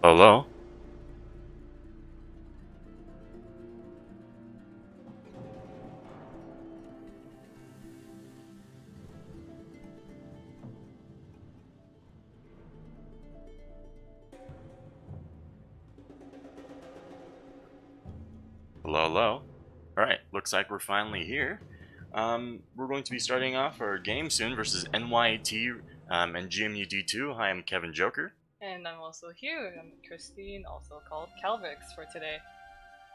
Hello? Hello, hello. Alright, looks like we're finally here. We're going to be starting off our game soon versus NYT and GMU D2. Hi, I'm Kevin Joker. And I'm also here. I'm Christine, also called Calvix, for today.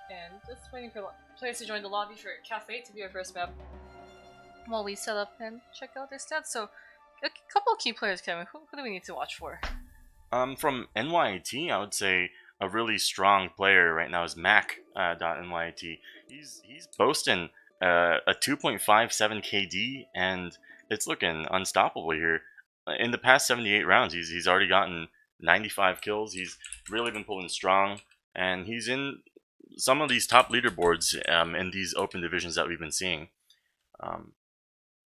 And just waiting for players to join the lobby for Cafe to be our first map while we set up and check out their stats. So, a couple of key players, Kevin. Who do we need to watch for? From NYT, I would say a really strong player right now is Mac.NYT. He's boasting a 2.57 KD, and it's looking unstoppable here. In the past 78 rounds, he's already gotten 95 kills. He's really been pulling strong, and he's in some of these top leaderboards in these open divisions that we've been seeing.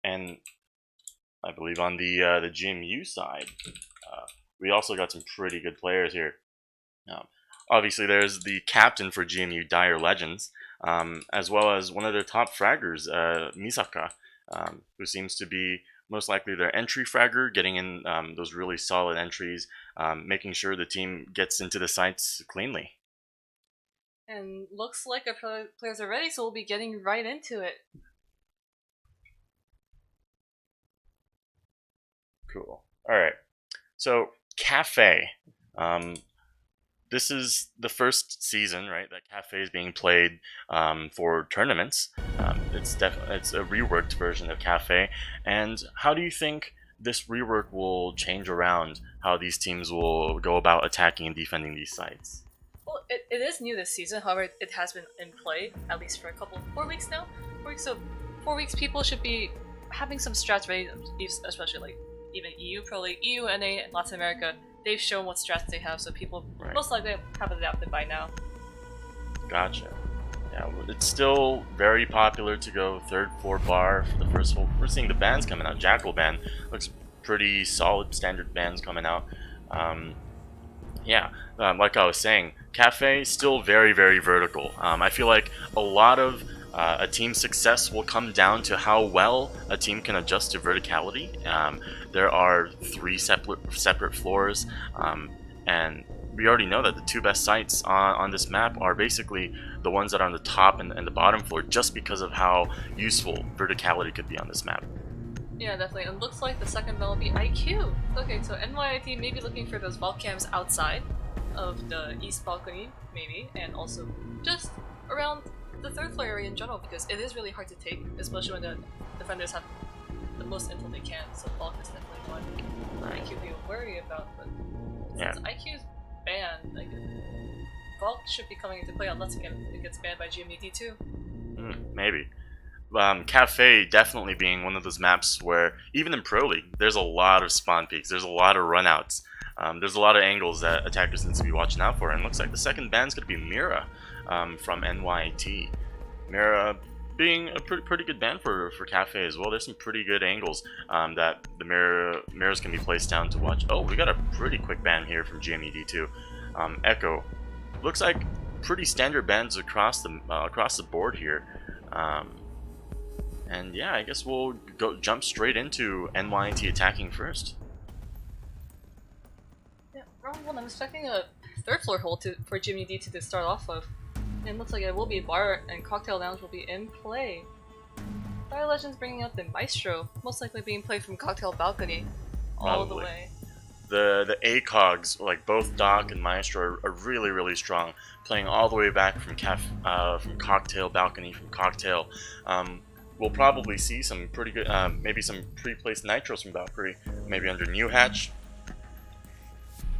And I believe on the GMU side, we also got some pretty good players here. Obviously, there's the captain for GMU, Dire Legends, as well as one of their top fraggers, Misaka, who seems to be most likely their entry fragger, getting in those really solid entries, making sure the team gets into the sites cleanly. And looks like our players are ready, so we'll be getting right into it. Cool. Alright, so Cafe. This is the first season, right, that Cafe is being played for tournaments. It's a reworked version of Cafe. And how do you think this rework will change around how these teams will go about attacking and defending these sites? Well, it is new this season, however, it has been in play, at least for 4 weeks now. 4 weeks, so 4 weeks people should be having some strats ready, especially like even EU, probably EU, NA, and Latin America. They've shown what strats they have, so people most likely have adapted by now. Gotcha. Yeah, well, it's still very popular to go third floor bar for the first hole. We're seeing the bans coming out. Jackal ban looks pretty solid, standard bans coming out. Like I was saying, Cafe still very, very vertical. I feel like a lot of a team's success will come down to how well a team can adjust to verticality. There are 3 separate floors, and we already know that the 2 best sites on this map are basically the ones that are on the top and the bottom floor, just because of how useful verticality could be on this map. Yeah, definitely. And looks like the second one will be IQ. Okay, so NYIT may be looking for those vault cams outside of the east balcony, maybe, and also just around the 3rd floor area in general, because it is really hard to take, especially when the defenders have the most intel they can. So Bulk is definitely one IQ to be worried about, but since IQ's banned, like, Bulk should be coming into play unless it gets banned by GMD too. Maybe. Cafe definitely being one of those maps where, even in Pro League, there's a lot of spawn peaks, there's a lot of runouts, there's a lot of angles that attackers need to be watching out for, and it looks like the second ban's going to be Mira from NYT. Mira being a pretty good ban for Cafe as well. There's some pretty good angles that the mirrors can be placed down to watch. Oh, we got a pretty quick ban here from GMED too. Echo. Looks like pretty standard bans across the board here. And yeah, I guess we'll jump straight into NYT attacking first. Yeah, round 1, I'm expecting a 3rd floor hold for Jimmy D to start off of. And it looks like it will be a bar and cocktail lounge will be in play. Dire Legends bringing out the Maestro, most likely being played from cocktail balcony all the way. The ACOGs, like both Doc and Maestro, are really, really strong, playing all the way back from cocktail balcony, from cocktail. We'll probably see some pretty good, maybe some pre-placed nitros from Valkyrie, maybe under New Hatch.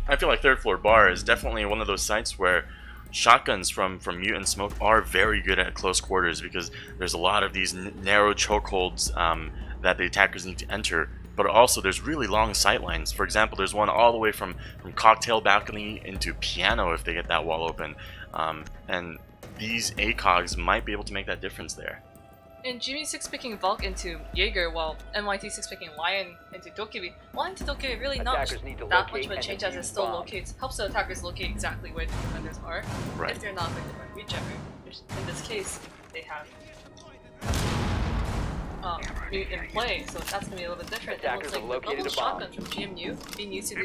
I feel like 3rd floor bar is definitely one of those sites where shotguns from Mute and Smoke are very good at close quarters, because there's a lot of these narrow chokeholds that the attackers need to enter, but also there's really long sight lines. For example, there's one all the way from cocktail balcony into piano if they get that wall open, and these ACOGs might be able to make that difference there. And GM6 picking Valk into Jaeger, while NYT6 picking Lion into Dokkaebi. Lion to Dokkaebi really not Attackers need to that much locate of a and change as it defuse still bombs. locates, helps the attackers locate exactly where the defenders are. Right. If they're not affected by Regener, which in this case, they have Mute in play, so that's gonna be a little bit different. It looks Attackers like have the located double a bomb. shotgun from GMU being used to do a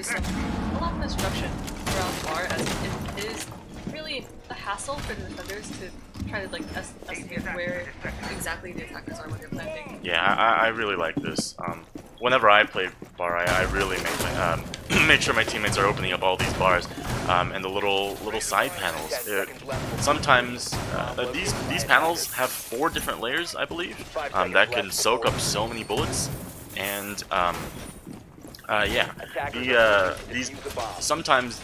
lot of construction around bar, as it is really a hassle for the defenders to try to like estimate where exactly the attackers are when they're planting. Yeah, I really like this. Whenever I play bar, I really make my, make sure my teammates are opening up all these bars and the little side panels. Sometimes these panels have 4 different layers, I believe, that can soak up so many bullets. And yeah, these sometimes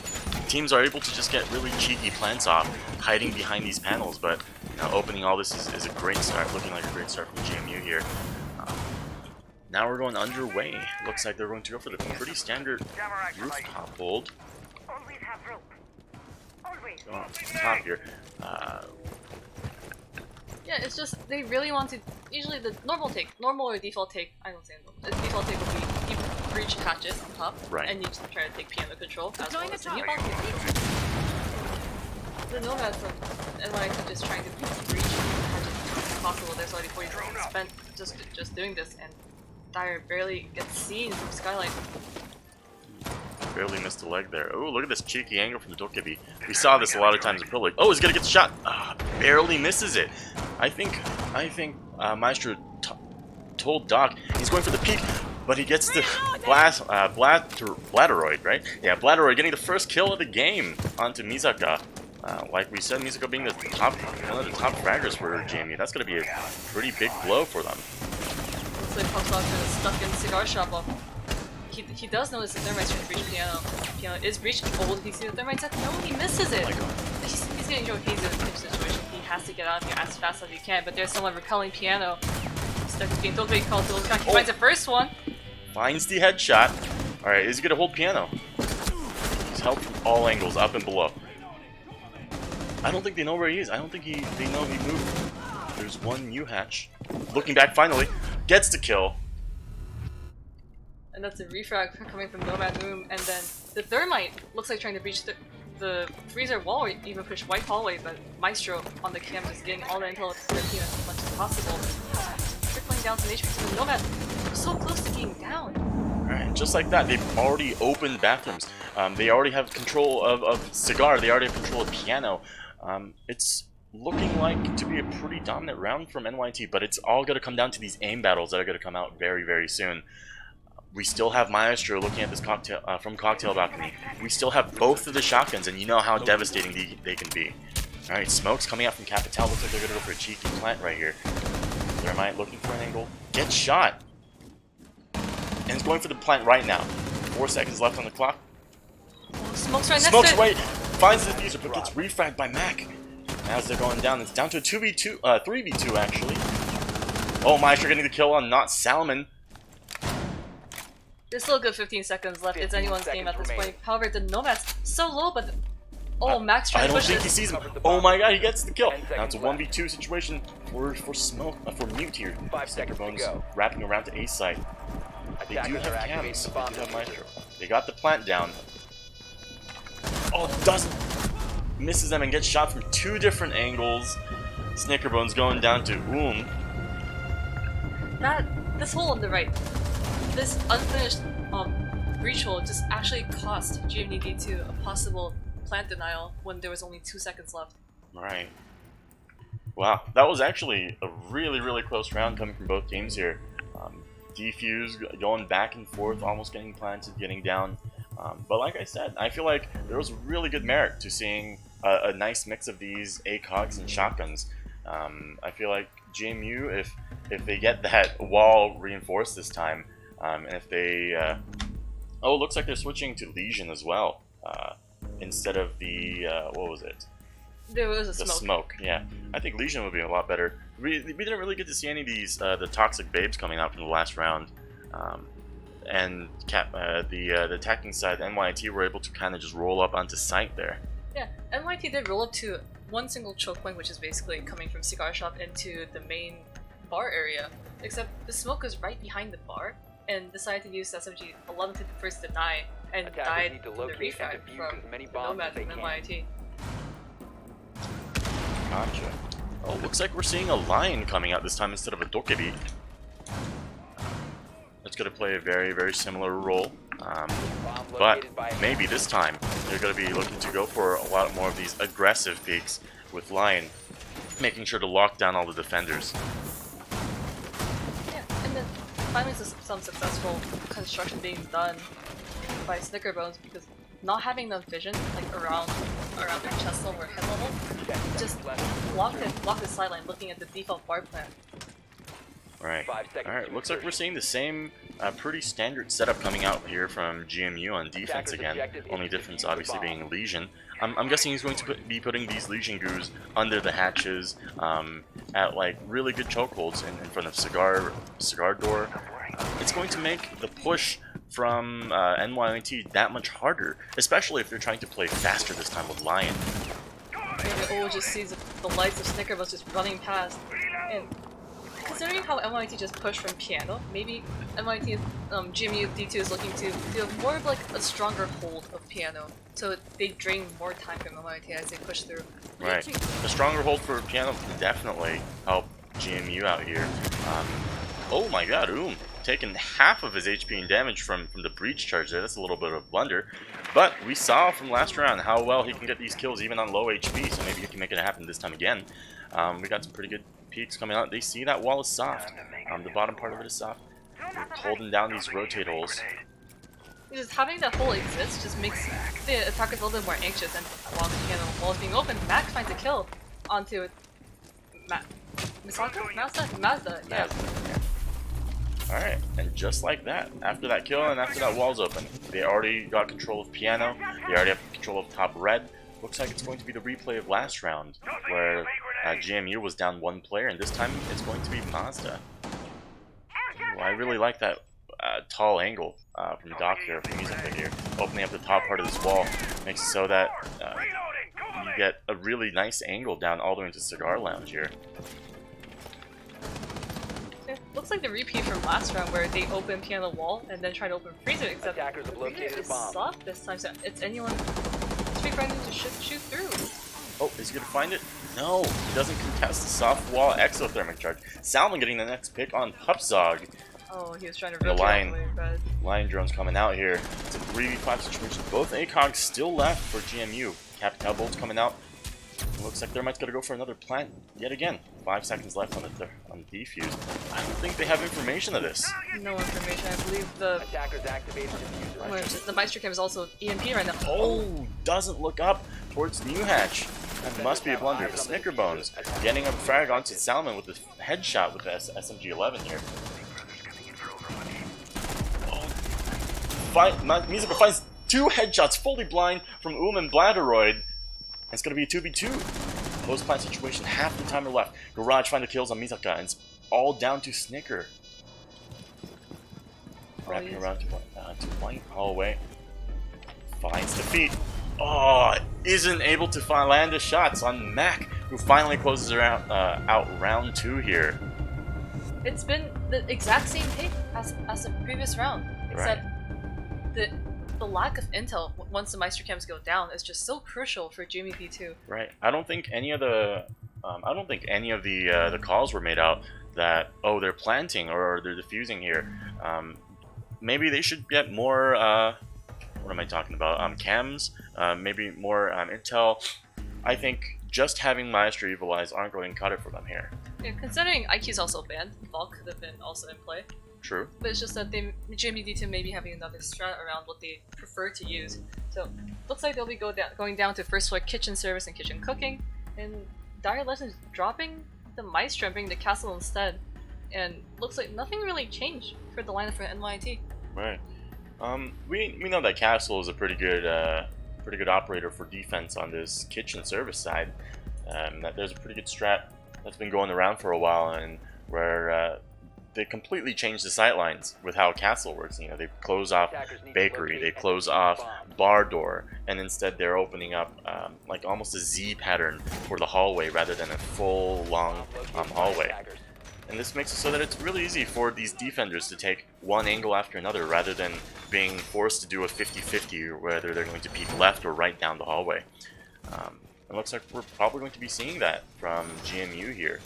teams are able to just get really cheeky plants off, hiding behind these panels. But you know, opening all this is a great start. Looking like a great start from GMU here. Now we're going underway. Looks like they're going to go for the pretty standard rooftop hold. Going up to the top here. Yeah, it's just they really want to. Usually the normal or default take. I don't say normal. The default take would be you breach hatches on top, Right. and you just try to take piano control as well as the new control. The Nomad from NYT just trying to breach hatches as much as possible. There's already 40 seconds spent just doing this, and Dire barely gets seen from Skylight. Barely missed a leg there. Oh, look at this cheeky angle from the Dokkaebi. We saw this a lot of times in Pro League. Oh, he's gonna get the shot. Barely misses it. I think Maestro told Doc he's going for the peak, but he gets the Blatteroid, right? Yeah, Blatteroid getting the first kill of the game onto Misaka. Like we said, Misaka being the one of the top fraggers for JMU. That's gonna be a pretty big blow for them. Looks like Puck's kind of stuck in the cigar shop. Well, he does notice the Thermite's trying to breach Piano. Piano is breached. Oh, he sees the Thermite's at no, he misses it! Oh my God. He's getting into a hazy pinch situation. He has to get out of here as fast as he can, but there's someone repelling Piano. Stuck being Dokkaebi called to look back. He finds the first one. Finds the headshot. Alright, is he gonna hold Piano? He's helped from all angles, up and below. I don't think they know where he is. I don't think they know he moved. There's one new hatch. Looking back finally. Gets the kill. And that's a refrag coming from Nomad Room, and then the Thermite looks like trying to breach the freezer wall or even push White Hallway, but Maestro on the cam just getting all the intel to their team as much as possible. Trickling down some HP to Nomad. So close to being down. Alright, just like that, they've already opened bathrooms. They already have control of Cigar. They already have control of Piano. It's looking like to be a pretty dominant round from NYT, but it's all going to come down to these aim battles that are going to come out very, very soon. We still have Maestro looking at this cocktail from Cocktail Balcony. We still have both of the shotguns, and you know how devastating they can be. Alright, Smoke's coming out from Capital. Looks like they're going to go for a cheeky plant right here. Thermite looking for an angle. Gets shot! And it's going for the plant right now. 4 seconds left on the clock. Oh, Smoke's right next Smoke's to it. right! Finds the diffuser, but gets refragged by Mac. As they're going down, it's down to a 2v2, 3v2 actually. Oh, Maestro getting the kill on Not Salmon. There's still a good 15 seconds left. It's anyone's game at this point. However, the Nomad's so low, but oh, Max trying I to don't push think he this. sees him. Oh my God, he gets the kill. Now it's a 1v2 situation for Smoke, for Mute here. 5 seconds to Bones go. wrapping around to A site. They do Attackers have are activating cams. the They bomb do have diffuser. Maestro. They got the plant down. Oh, doesn't. Misses them and gets shot from 2 different angles. Snickerbones going down to This hole on the right, this unfinished breach hole just actually cost GMD2 a possible plant denial when there was only 2 seconds left. Right. Wow, that was actually a really, really close round coming from both teams here. Defuse going back and forth, almost getting planted, getting down. But like I said, I feel like there was really good merit to seeing a nice mix of these ACOGs and shotguns. I feel like GMU, if they get that wall reinforced this time, and if they... oh, it looks like they're switching to Legion as well, instead of the... what was it? There was a The smoke. smoke, yeah. I think Legion would be a lot better. We didn't really get to see any of these the toxic babes coming out from the last round, and the attacking side, NYT, were able to kind of just roll up onto site there. Yeah, NYT did roll up to one single choke point, which is basically coming from Cigar Shop into the main bar area. Except the smoke was right behind the bar, and decided to use SMG 11 to first deny, and Attackers died need to from the locate and refrag defuse from as many the bombs Nomad as they from can. NYT. Gotcha. Oh, looks like we're seeing a lion coming out this time instead of a dokeri. It's going to play a very, very similar role. Bomb But located by maybe this time they're going to be looking to go for a lot more of these aggressive peaks with Lion, making sure to lock down all the defenders. Yeah, and then finally some successful construction being done by Snickerbones because not having enough vision like around their chest level or head level, just block the sideline looking at the default bar plan. Right. 5 seconds. Alright, looks like we're seeing the same pretty standard setup coming out here from GMU on defense again. Only difference obviously being Legion. I'm guessing he's going to be putting these Legion goos under the hatches at like really good chokeholds in front of cigar door. It's going to make the push from NYT that much harder, especially if they're trying to play faster this time with Lion. Maybe Ol just sees the lights of Snickerbones just running past. And considering how NYT just pushed from piano, maybe NYT GMU D2 is looking to do more of like a stronger hold of piano, so they drain more time from NYT as they push through. Right. A stronger hold for piano can definitely help GMU out here. Oh my god, taking half of his HP and damage from the breach charge there. That's a little bit of a blunder. But we saw from last round how well he can get these kills even on low HP, so maybe he can make it happen this time again. We got some pretty good peaks coming out. They see that wall is soft. The bottom part of it is soft. We're holding down these rotate holes. Just having that hole exist just makes the attackers a little bit more anxious, and while the piano wall is being open, Mac finds a kill onto Mazda, yeah. Alright, and just like that, after that kill and after that wall's open, they already got control of piano, they already have control of top red. Looks like it's going to be the replay of last round, where GMU was down one player, and this time it's going to be Mazda. Well, I really like that tall angle from Doc here, from Music here, opening up the top part of this wall, makes it so that you get a really nice angle down all the way into Cigar Lounge here. It looks like the repeat from last round where they open piano wall and then try to open freezer, except Attackers have the freezer located a is bomb. soft this time, so it's anyone free friendly to shoot through. Oh, is he gonna find it? No, he doesn't contest the soft wall exothermic charge. Salmon getting the next pick on Pupzog. Oh, he was trying to The rotate line. all the way red. Lion drones coming out here. It's a 3v5 situation. Both ACOGs still left for GMU. Captain Hellbolt's coming out. Looks like Thermite's gonna go for another plant yet again. 5 seconds left on the defuse. I don't think they have information of this. No information. I believe the Attackers activated diffuser. where is it? The Maestro Cam is also EMP right now. Oh, doesn't look up towards New Hatch. That must be a blunder. The Snickerbones getting a frag onto Salmon with the headshot with the SMG-11 here. Musica finds 2 headshots fully blind from and Bladderoid. It's going to be a 2v2. Post-plant situation, half the timer left. Garage find the kills on Misaka, and it's all down to Snicker. Wrapping around to white hallway. Finds defeat. Oh, isn't able to land the shots on Mac, who finally closes out round 2 here. It's been the exact same take as the previous round, except the lack of intel once the Maestro Cams go down is just so crucial for Jimmy D2. Right. I don't think any of the the calls were made out that they're planting or they're defusing here. Maybe they should get more. What am I talking about? Cams. Maybe more intel. I think just having Maestro Evil Eyes aren't going to cut it for them here. Yeah, considering IQ's also banned, Valk could have been also in play. True. But it's just that Jimmy D2 may be having another strat around what they prefer to use. So looks like they'll be going down to first floor kitchen service and kitchen cooking, and Dire Legends dropping the Maestro and bringing the castle instead. And looks like nothing really changed for the lineup for NYT. Right. We know that Castle is a pretty good operator for defense on this kitchen service side. That there's a pretty good strat that's been going around for a while, and where they completely changed the sightlines with how Castle works. You know, they close off bakery, they close off bar door, and instead they're opening up like almost a Z pattern for the hallway rather than a full long hallway. And this makes it so that it's really easy for these defenders to take one angle after another rather than being forced to do a 50-50 whether they're going to peek left or right down the hallway. It looks like we're probably going to be seeing that from GMU here.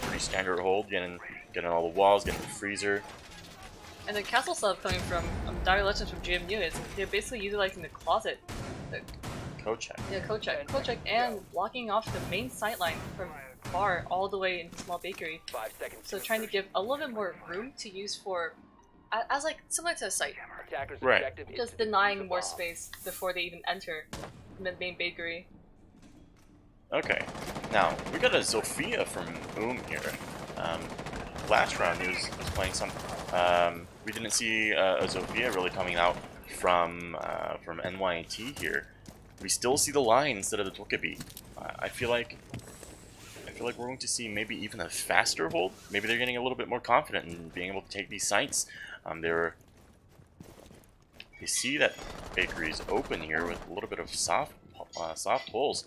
Pretty standard hold, getting all the walls, getting the freezer. And the castle stuff coming from Dire Legends from GMU is they're basically utilizing the closet. Kochek. Yeah, Kochek and blocking off the main sightline from bar all the way into small bakery. 5 seconds. So trying to give a little bit more room to use for, as like similar to a site, Attackers Right. objective is just to denying defuse the more bomb. space before they even enter the main bakery. Okay, now we got a Zofia from here. Last round he was playing some. We didn't see a Zofia really coming out from NYT here. We still see the line instead of the Tokebi. I feel like we're going to see maybe even a faster hold. Maybe they're getting a little bit more confident in being able to take these sites. They see that bakery is open here with a little bit of soft holes.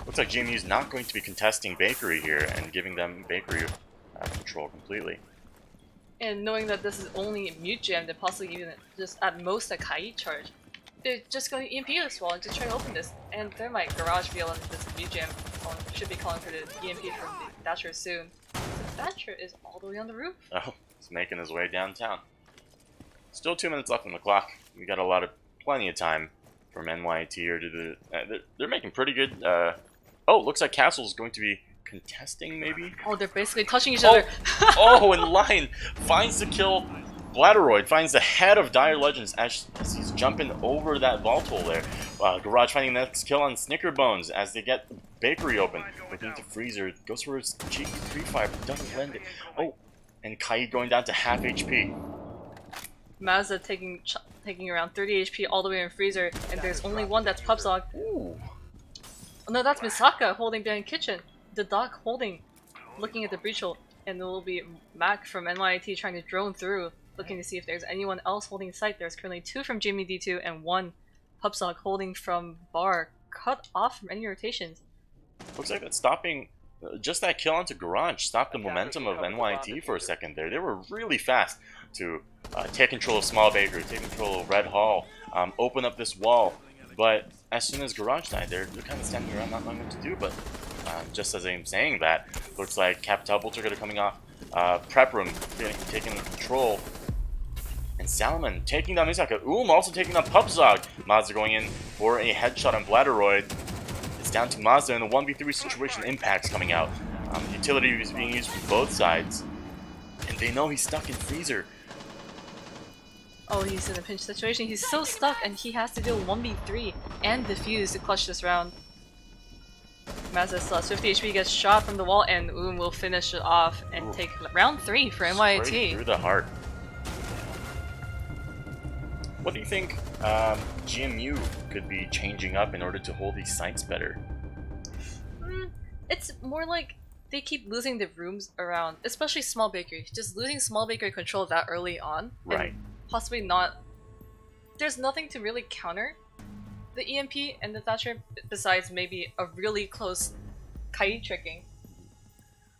Looks like GMU is not going to be contesting bakery here and giving them bakery control completely. And knowing that this is only a mute jam, they're possibly even just at most a Kai charge, they're just going to EMP this wall and just try to open this. And there might garage VL into this mute jam. Should be calling for the EMP from the Thatcher soon. The Thatcher is all the way on the roof. Oh, he's making his way downtown. Still 2 minutes left on the clock. We got plenty of time from NYT here to the. They're making pretty good. Oh, looks like Castle's going to be contesting maybe. Oh, they're basically touching each Oh. other. Oh, and Lion finds the kill. Bladderoid finds the head of Dire Legends as he's jumping over that vault hole there. Garage finding the next kill on Snickerbones as they get the bakery open. Looking to Freezer, goes for his cheeky 3-5, doesn't land it. Oh, and Kai going down to half HP. Mazda taking around 30 HP all the way in freezer, and there's only one that's Pubzog. Ooh. Oh, no, that's Misaka holding behind kitchen. The doc holding, looking at the breach hole, and there will be Mac from NYT trying to drone through, looking to see if there's anyone else holding site. There's currently 2 from Jimmy D2 and 1 Pubzog holding from bar, cut off from any rotations. Looks like that's stopping. Just that kill onto Garage stopped the momentum of NYT for a second there. They were really fast to take control of Small Bakery, take control of Red Hall, open up this wall. But as soon as Garage died, they're kind of standing around not knowing what to do. But just as I'm saying that, looks like Capital Bolter coming off. Prep Room taking control. And Salmon taking down Misaka. Also taking down Pubzog. Mazda going in for a headshot on Bladderoid. It's down to Mazda in the 1v3 situation. Impacts coming out. Utility is being used from both sides. And they know he's stuck in Freezer. Oh, he's in a pinch situation. He's so stuck, and he has to do a 1v3 and defuse to clutch this round. Mazda still has 50 HP, gets shot from the wall, and will finish it off and take round 3 for Straight NYT. through the heart. What do you think GMU could be changing up in order to hold these sites better? It's more like they keep losing the rooms around, especially Small Bakery. Just losing Small Bakery control that early on. Right. And possibly not. There's nothing to really counter the EMP and the Thatcher besides maybe a really close Kai tricking.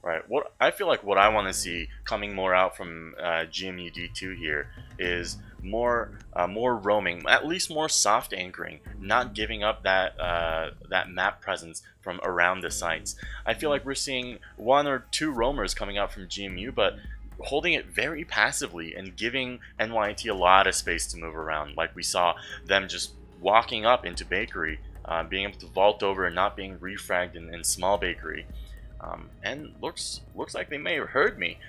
Right. What I feel like what I want to see coming more out from GMU D2 here is more roaming, at least more soft anchoring, not giving up that that map presence from around the sites. I feel like we're seeing 1 or 2 roamers coming out from GMU, but holding it very passively and giving NYT a lot of space to move around, like we saw them just walking up into Bakery, being able to vault over and not being refragged in Small Bakery. And looks like they may have heard me.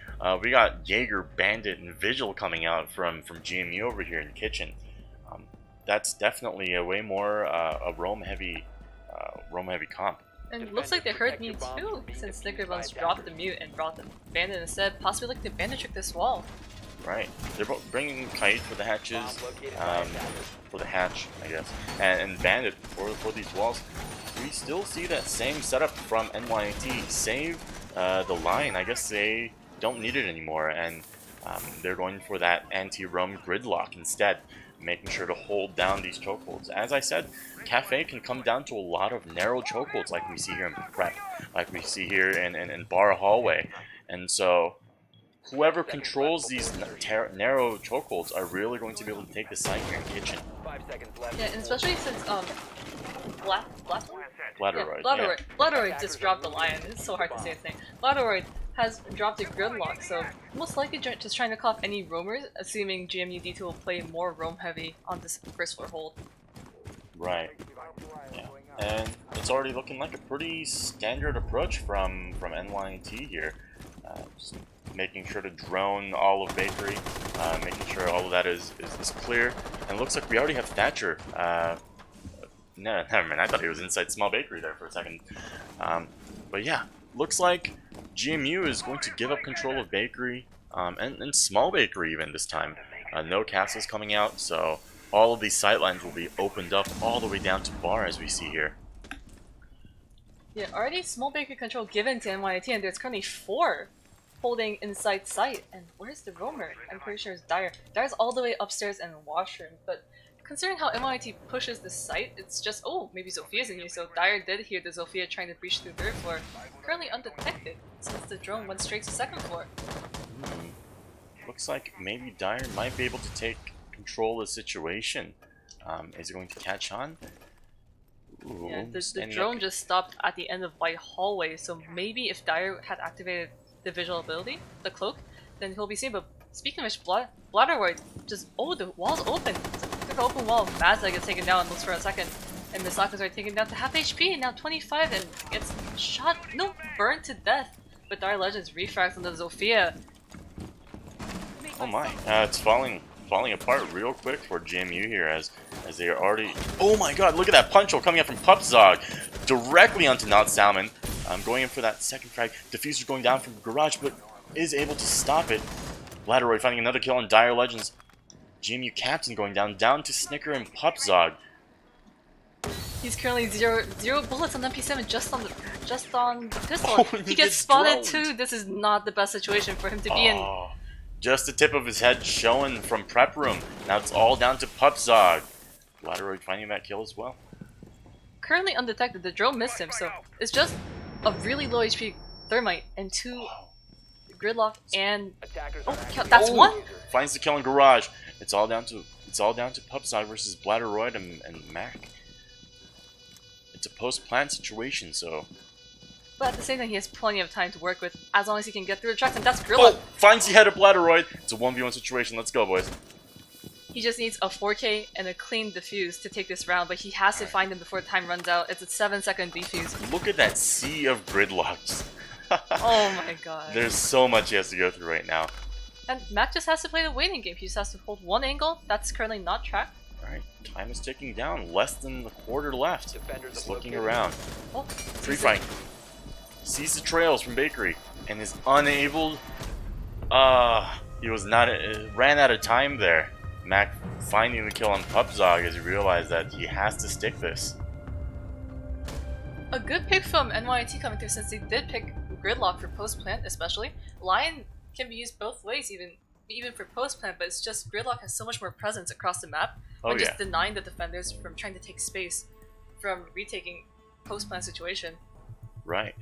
We got Jaeger, Bandit, and Vigil coming out from GMU over here in Kitchen. That's definitely a way more a roam heavy comp. And it looks like they heard me too, since Snickerbuns dropped the mute and brought the Bandit instead. Possibly like the Bandit trick this wall. Right. They're both bringing Kite for the hatches, for the hatch, I guess, and Bandit for these walls. We still see that same setup from NYT. Save the line. I guess they don't need it anymore, and they're going for that anti-roam gridlock instead, making sure to hold down these chokeholds. As I said, Cafe can come down to a lot of narrow chokeholds like we see here in Prep, like we see here in Bar Hallway. And so whoever controls these narrow chokeholds are really going to be able to take the side here in Kitchen. 5 seconds left. Yeah, and especially since Blatteroid, Blatteroid just dropped the lion. It's so hard to say his name. Blatteroid has dropped a gridlock, so most likely just trying to call off any roamers, assuming GMUD2 will play more roam heavy on this first floor hold. Right. Yeah. And it's already looking like a pretty standard approach from NYT here. Just making sure to drone all of Bakery, making sure all of that is clear. And it looks like we already have Thatcher. No, never mind. I thought he was inside Small Bakery there for a second. But yeah, looks like GMU is going to give up control of Bakery, and Small Bakery even this time. No castles coming out, so all of these sightlines will be opened up all the way down to Bar as we see here. Yeah, already Small Bakery control given to NYT, and there's currently 4 holding inside sight. And where's the roamer? I'm pretty sure it's Dire. Dire's all the way upstairs in the washroom, but considering how NYT pushes the site, it's just, oh, maybe Zophia's in here, so Dire did hear the Zophia trying to breach through 3rd floor. Currently undetected, since the drone went straight to 2nd floor. Looks like maybe Dire might be able to take control of the situation. Is he going to catch on? Ooh, Yeah, the standing drone up. just stopped at the end of White Hallway, so maybe if Dire had activated the visual ability, the cloak, then he'll be seen. But speaking of which, Blatteroid just, oh, the wall's open. The open wall, Mazda gets taken down and looks for a second. And Misaka's are taken down to half HP, now 25, and gets shot, no, burned to death. But Dire Legends refracts on the Zophia. Oh my, it's falling apart real quick for GMU here as they are already... Oh my god, look at that punch hole coming up from Pupzog directly onto Not Salmon. Going in for that second frag. Diffuser going down from Garage, but is able to stop it. Blatteroid finding another kill on Dire Legends. GMU Captain going down to Snicker and Pupzog. He's currently zero bullets on MP7 just on the pistol. Oh, he he gets gets spotted droned. too. This is not the best situation for him to be in. Oh, just the tip of his head showing from Prep Room. Now it's all down to Pupzog. Blatteroid finding that kill as well. Currently undetected, the drone missed him, so it's just a really low HP Thermite and 2 Gridlock and Attackers oh, are that's Oh, 1. Finds the kill in Garage. It's all down to Pupzog versus Blatteroid and Mac. It's a post-plant situation, so... But at the same time, he has plenty of time to work with as long as he can get through the tracks, and that's Gridlock. Oh! Finds the head of Blatteroid. It's a 1v1 situation. Let's go, boys. He just needs a 4K and a clean defuse to take this round, but he has to find him before time runs out. It's a 7-second defuse. Look at that sea of gridlocks. Oh my god. There's so much he has to go through right now. And Mac just has to play the waiting game. He just has to hold 1 angle. That's currently not tracked. Alright, time is ticking down. Less than a quarter left. Defenders Just have looking located. around. Oh, Free fight. Sees the trails from Bakery and is unable. He was not. Ran out of time there. Mac finding the kill on Pupzog as he realized that he has to stick this. A good pick from NYT coming through since they did pick Gridlock for post plant, especially. Lion can be used both ways, even for post plant, but it's just Gridlock has so much more presence across the map Oh when yeah. just denying the defenders from trying to take space from retaking post plant situation. Right.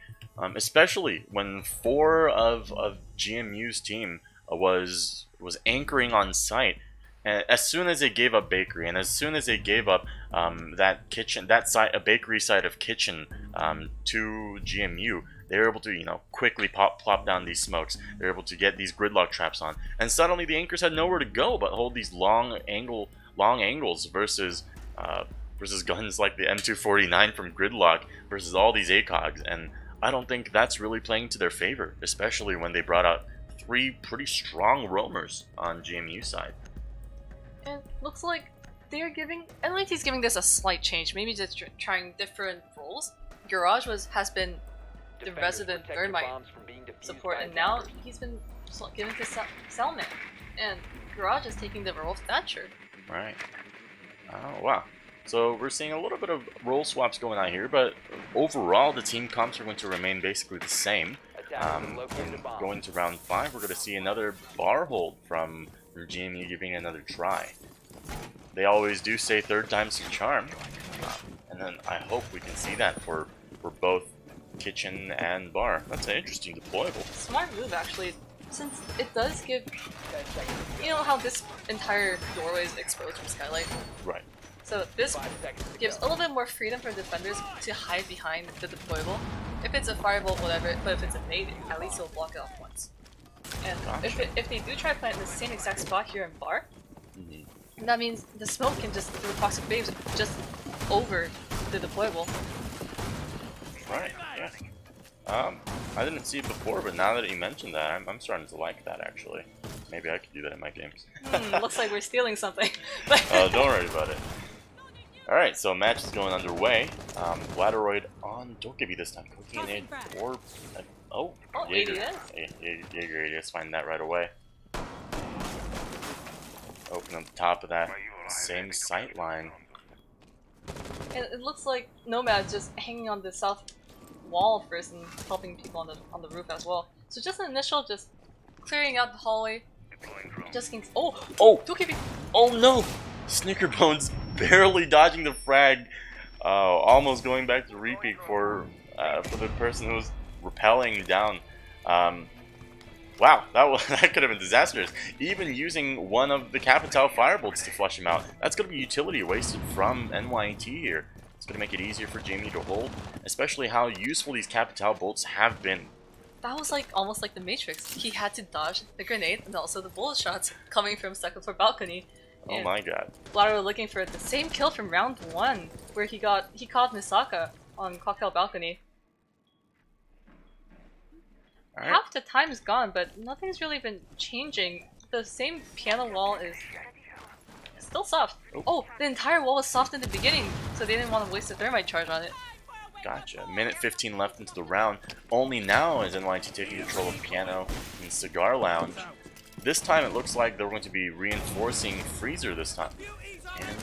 Especially when 4 of GMU's team was anchoring on site. And as soon as they gave up Bakery, and as soon as they gave up a bakery side of Kitchen to GMU, they were able to, quickly plop down these smokes. They were able to get these gridlock traps on, and suddenly the anchors had nowhere to go but hold these long angles versus guns like the M249 from Gridlock versus all these ACOGs, and I don't think that's really playing to their favor, especially when they brought out 3 pretty strong roamers on GMU side. And looks like they're NYT's giving this a slight change, maybe just trying different roles. Garage has been the Defenders resident protect your Thermite bombs from being defused support, by and now attackers. he's been given to Salman. And Garage is taking the role of Thatcher. Right. Oh, wow. So we're seeing a little bit of role swaps going on here, but overall the team comps are going to remain basically the same. Attackers have located a bomb. Going to round 5, we're going to see another bar hold from GMU giving it another try. They always do say 3rd time's the charm, and then I hope we can see that for both kitchen and bar. That's an interesting deployable. Smart move, actually, since it does give... You know how this entire doorway is exposed from Skylight? Right. So this 5 seconds to gives a go. little bit more freedom for defenders to hide behind the deployable. If it's a firebolt, whatever, but if it's a nade, at least it'll block it off once. And if they do try to plant in the same exact spot here in bar, that means the smoke can just, through toxic waves, just over the deployable. Right, yeah. I didn't see it before, but now that you mentioned that, I'm starting to like that, actually. Maybe I could do that in my games. Looks like we're stealing something. Don't worry about it. Alright, so match is going underway. Bladderoid on Dokkaebi this time. Cooking an aid or... oh, Oh, Jaeger. ADS. Jaeger ADS, find that right away. Open on the top of that same sight line. And it looks like Nomad just hanging on the south wall first and helping people on the roof as well. So just an initial, just clearing out the hallway. Just in... oh! Oh! Dokkaebi! Oh no! Snickerbones barely dodging the frag. Almost going back to repeat for the person who was rappelling down. Wow, that could have been disastrous. Even using one of the Capital Firebolts to flush him out. That's going to be utility wasted from NYT here. It's going to make it easier for Jamie to hold, especially how useful these Capital bolts have been. That was like almost like the Matrix. He had to dodge the grenade and also the bullet shots coming from second floor balcony. Oh my god. Bladder looking for the same kill from round 1, where he caught Misaka on Cocktail Balcony. Alright. Half the time is gone, but nothing's really been changing. The same piano wall is still soft. Oh, the entire wall was soft in the beginning, so they didn't want to waste a thermite charge on it. Gotcha. Minute 15 left into the round. Only now is NYT taking control of Piano and Cigar Lounge. This time it looks like they're going to be reinforcing Freezer this time. And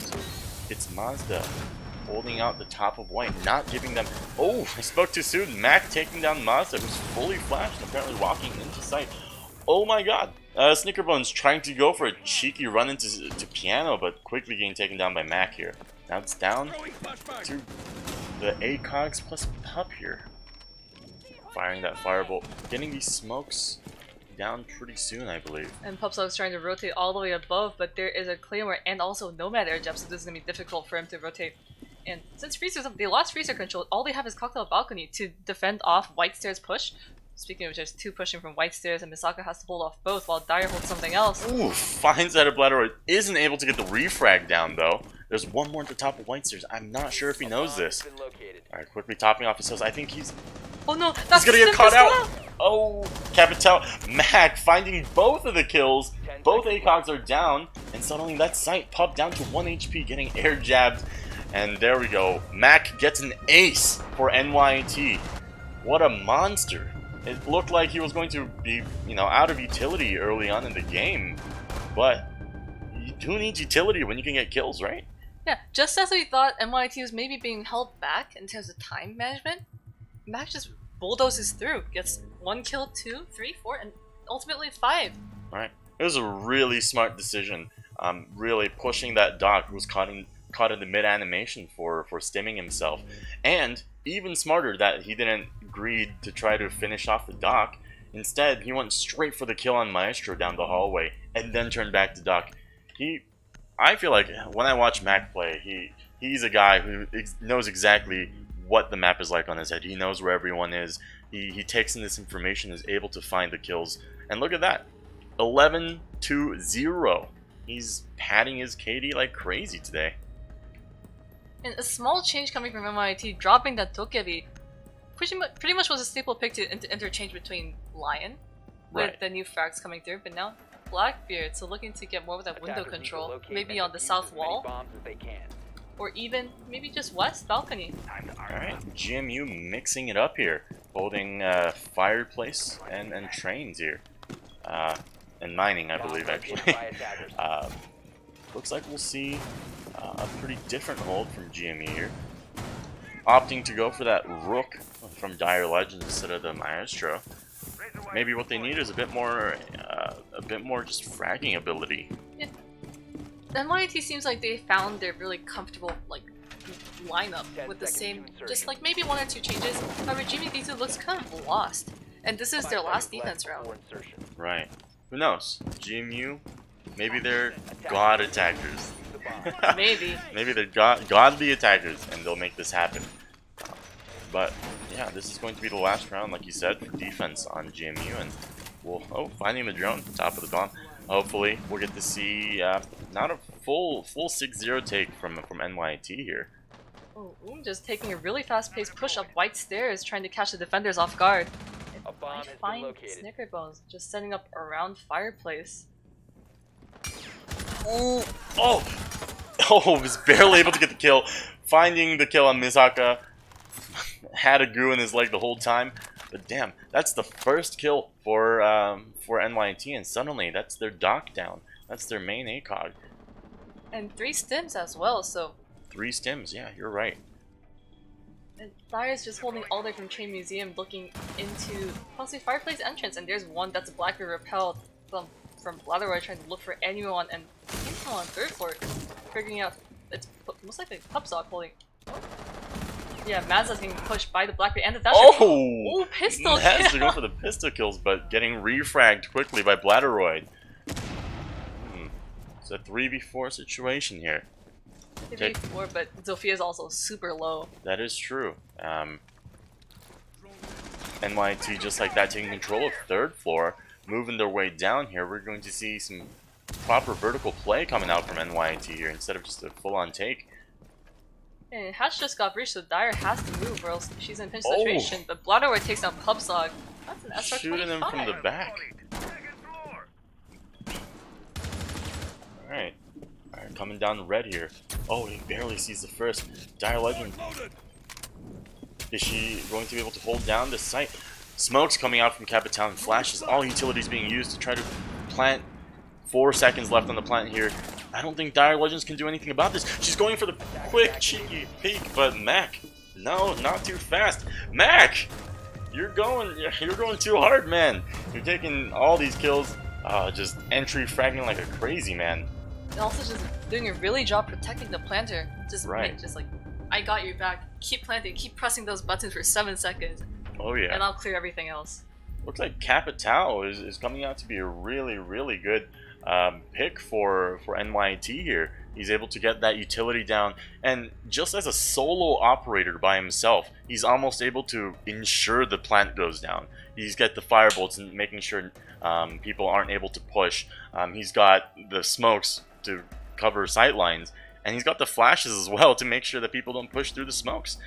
it's Mazda holding out the top of white, not giving them... oh, I spoke too soon. Mac taking down Mazda, who's fully flashed and apparently walking into sight. Oh my god. Snickerbones trying to go for a cheeky run into Piano, but quickly getting taken down by Mac here. Now it's down to the ACOGs plus Pup here. Firing that firebolt. Getting these smokes down pretty soon, I believe. And Pupsa is trying to rotate all the way above, but there is a Claymore and also Nomad air jab, so this is going to be difficult for him to rotate. And since Freezer's up, they lost Freezer control, all they have is Cocktail Balcony to defend off White Stairs push. Speaking of which, there's 2 pushing from White Stairs, and Misaka has to hold off both while Dyer holds something else. Ooh, finds that a Bladderoid isn't able to get the refrag down though. There's one more at the top of White Stairs. I'm not sure if he knows this. Alright, quickly topping off his heals. I think he's Oh no, that's gonna get Sim caught Pistol! out! Oh, Capital. Mac finding both of the kills. Both ACOGs are down, and suddenly that sight popped down to 1 HP, getting air jabbed. And there we go. Mac gets an ace for NYT. What a monster. It looked like he was going to be, you know, out of utility early on in the game. But who needs utility when you can get kills, right? Yeah, just as we thought NYT was maybe being held back in terms of time management, Mac just bulldozes through. Gets 1 kill, 2, 3, 4, and ultimately 5. Right. It was a really smart decision. Really pushing that Doc who was caught in the mid-animation for stimming himself. And even smarter that he didn't greed to try to finish off the Doc. Instead, he went straight for the kill on Maestro down the hallway and then turned back to Doc. I feel like when I watch Mac play, he's a guy who knows exactly what the map is like on his head. He knows where everyone is. He takes in this information, is able to find the kills. And look at that. 11-0. He's padding his KD like crazy today. And a small change coming from MIT, dropping that Dokkaebi pretty much was a staple pick to interchange between Lion with Right. the new frags coming through, but now Blackbeard, so looking to get more of that window control, maybe on the south wall, or even maybe just west balcony. Alright, GMU mixing it up here, holding fireplace and trains here. And mining, I believe, actually. Looks like we'll see a pretty different hold from GME here. Opting to go for that Rook from Dire Legends instead of the Maestro. Maybe what they need is a bit more just fragging ability. Yeah. NYT seems like they found their really comfortable lineup with the same, just like maybe one or two changes. However, GMU looks kind of lost, and this is their last defense round. Right. Who knows? GMU, maybe they're god attackers. Maybe. Maybe they're godly attackers, and they'll make this happen. But yeah, this is going to be the last round, like you said, for defense on GMU, and we'll finding the drone, top of the bomb. Hopefully, we'll get to see not a full 6-0 take from NYT here. Oh, just taking a really fast-paced push up white stairs, trying to catch the defenders off guard. A bomb has been Find located. Snicker Bones, just setting up around fireplace. Ooh. Oh! Oh, was barely able to get the kill. Finding the kill on Misaka. Had a goo in his leg the whole time. But damn, that's the first kill for NYT, and suddenly that's their dock down. That's their main ACOG. And 3 stims as well, so... 3 stims, yeah, you're right. And Dyer's just holding all the way from Train Museum, looking into possibly fireplace entrance, and there's one that's blackly repelled from Blatteroy, trying to look for anyone, and Intel on 3rd floor, figuring out it's most likely Pupsock holding. Oh. Yeah, Mazda's getting pushed by the Blackbeard and the Thatcher. Oh! Ooh, pistol Mazda kill! going for the pistol kills, but getting refragged quickly by Blatteroid. It's a 3v4 situation here. 3v4, but Zophia's also super low. That is true. NYT just like that taking control of 3rd floor, moving their way down here. We're going to see some proper vertical play coming out from NYT here instead of just a full-on take. And Hatch just got breached, so Dyer has to move or else she's in pinch situation. But Blatteroy takes down Pupsog. That's an SR-25. Shooting him from the back. Alright. Alright, coming down red here. Oh, he barely sees the first. Dire Legend. Is she going to be able to hold down this site? Smokes coming out from Capital, flashes. All utilities being used to try to plant. 4 seconds left on the plant here. I don't think Dire Legends can do anything about this. She's going for the quick, cheeky peek, but Mac, no, not too fast. Mac, you're going too hard, man. You're taking all these kills, just entry fragging like a crazy man. And also just doing a really job protecting the planter. Just Right. just like, I got your back. Keep planting. Keep pressing those buttons for 7 seconds, Oh yeah. and I'll clear everything else. Looks like Capital is coming out to be a really good pick for NYT here. He's able to get that utility down, and just as a solo operator by himself, he's almost able to ensure the plant goes down. He's got the firebolts and making sure people aren't able to push. He's got the smokes to cover sight lines, and he's got the flashes as well to make sure that people don't push through the smokes.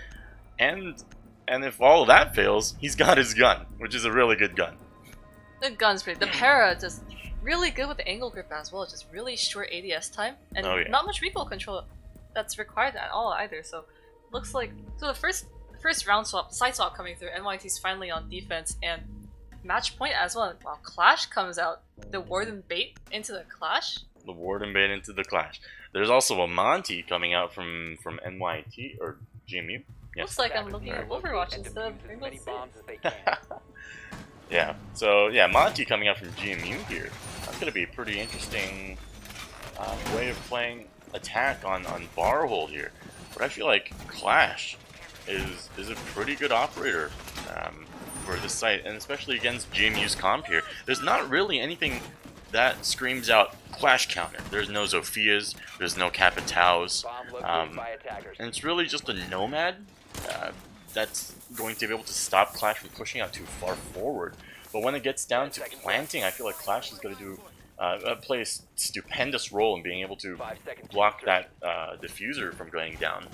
And if all of that fails, he's got his gun, which is a really good gun. The gun's pretty. The para just really good with the angle grip as well. Just really short ADS time and Oh, yeah. not much recoil control that's required at all either. So looks like the first round swap, side swap coming through. NYT's finally on defense and match point as well. While Clash comes out, the Warden bait into the Clash. The Warden bait into the Clash. There's also a Monty coming out from NYT or GMU. Yes. Looks like I'm looking at Overwatch And instead of defuse as Rainbow many Six. bombs as they can. Yeah. So yeah, Monty coming out from GMU here. That's gonna be a pretty interesting way of playing attack on Barhold here. But I feel like Clash is a pretty good operator for this site, and especially against GMU's comp here. There's not really anything that screams out Clash counter. There's no Zophias, there's no Capitals, Bomb located by attackers. and it's really just a Nomad that's going to be able to stop Clash from pushing out too far forward. But when it gets down to planting, I feel like Clash is going to do play a stupendous role in being able to 5 seconds. block that diffuser from going down.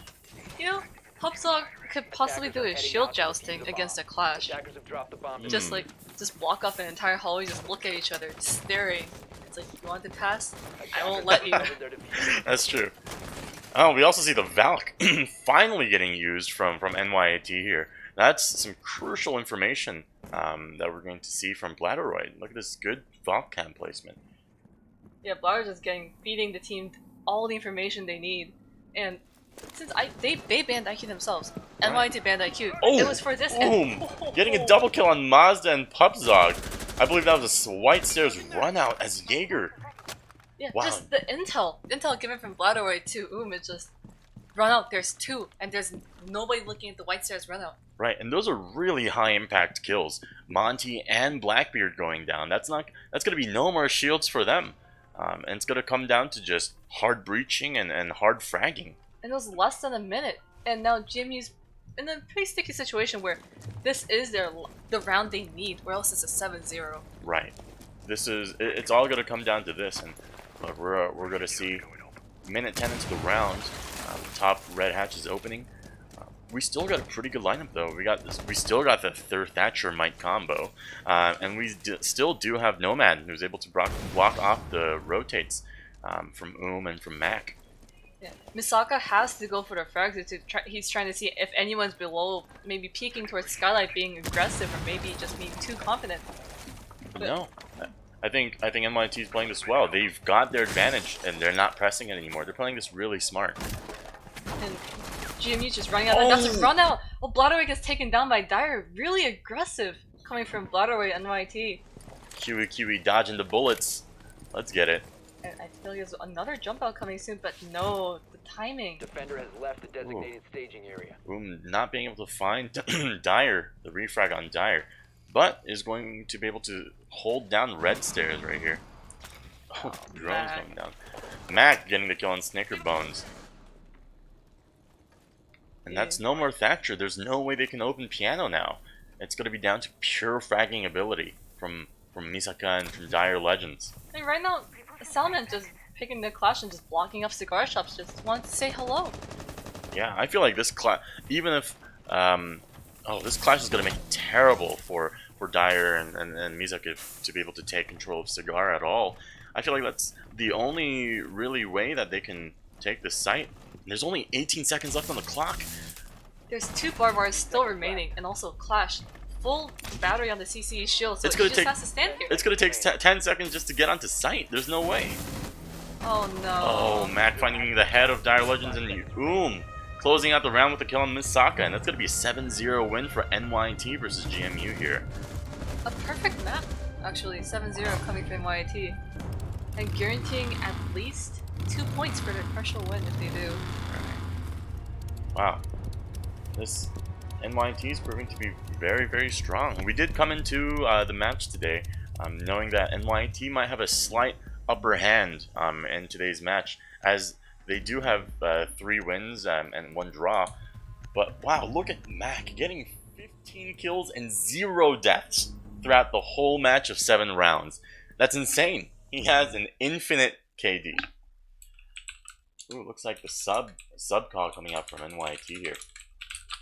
You know, Pupsog could possibly do a shield jousting against a Clash. Attackers have dropped the bomb. Just like, just walk up an entire hallway, just look at each other, staring. It's like, you want to pass? I won't let you. That's true. Oh, we also see the Valk finally getting used from NYT here. That's some crucial information that we're going to see from Blatteroid. Look at this good Valk cam placement. Yeah, Blar's just feeding the team all the information they need. And since they banned IQ themselves, Right. NYT banned IQ. Oh, It was for this. boom! Getting a double kill on Mazda and Pupzog. I believe that was a White Stairs run out as Jaeger. Yeah, Wow. just the intel given from Blatteroid to is just run out, there's 2, and there's nobody looking at the White Stairs run out. Right, and those are really high impact kills. Monty and Blackbeard going down. That's gonna be no more shields for them. And it's gonna come down to just hard breaching and hard fragging. And it was less than a minute, and now GMU's in a pretty sticky situation where this is the round they need, or else it's a 7-0. Right. It's all gonna come down to this, and we're gonna see minute 10 into the round. Top red hatch is opening. We still got a pretty good lineup though. We still got the Thatcher Mike combo, and we still do have Nomad, who's able to block off the rotates from and from Mac. Yeah. Misaka has to go for the frags. He's trying to see if anyone's below, maybe peeking towards Skylight, being aggressive, or maybe just being too confident. But no, I think NYT is playing this well. They've got their advantage, and they're not pressing it anymore. They're playing this really smart. And GMU just running out. And that's a run out. Oh, Bladderway gets taken down by Dire. Really aggressive coming from Bladderway NYT. Kiwi dodging the bullets. Let's get it. And I feel like there's another jump out coming soon, but no, the timing. Defender has left the designated staging area. Not being able to find Dire, the refrag on Dire, but is going to be able to hold down red stairs right here. Oh, drone's going down. Mac getting the kill on Snicker Bones. And that's no more Thatcher. There's no way they can open piano now. It's going to be down to pure fragging ability from Misaka and from Dire Legends. I mean, right now, Salmon just picking the clash and just blocking up cigar shops. Just wants to say hello. Yeah, I feel like this clash, even if this clash is going to make it terrible for Dire and Misaka to be able to take control of Cigar at all. I feel like that's the only really way that they can take this site. There's only 18 seconds left on the clock. There's 2 barbars still remaining, and also Clash. Full battery on the CCE shield, so It's he gonna just take- has to stand here. It's going to take 10 seconds just to get onto site. There's no way. Oh no. Oh, Mac finding the head of Dire Legends and closing out the round with a kill on Misaka. And that's going to be a 7-0 win for NYT versus GMU here. A perfect map, actually. 7-0 coming from NYT. And guaranteeing at least 2 points for their crucial win if they do. Wow. This NYT is proving to be very, very strong. We did come into the match today knowing that NYT might have a slight upper hand in today's match, as they do have 3 wins and 1 draw. But wow, look at Mac getting 15 kills and 0 deaths throughout the whole match of 7 rounds. That's insane. He has an infinite KD. Ooh, looks like the sub call coming out from NYT here.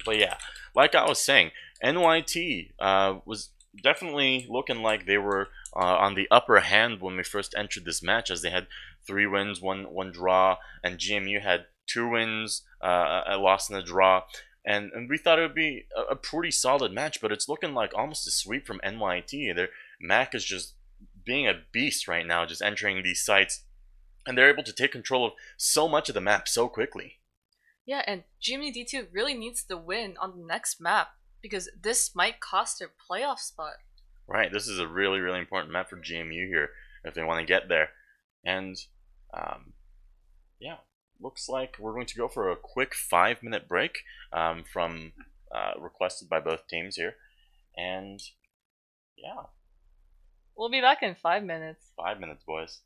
But yeah, like I was saying, NYT was definitely looking like they were on the upper hand when we first entered this match, as they had 3 wins, one draw, and GMU had 2 wins, a loss and a draw. And we thought it would be a pretty solid match, but it's looking like almost a sweep from NYT. Mac is just being a beast right now, just entering these sites, and they're able to take control of so much of the map so quickly. Yeah, and GMU D2 really needs the win on the next map, because this might cost their playoff spot. Right, this is a really, really important map for GMU here if they want to get there. And yeah, looks like we're going to go for a quick 5-minute break from requested by both teams here. And yeah, We'll be back in 5 minutes. 5 minutes, boys.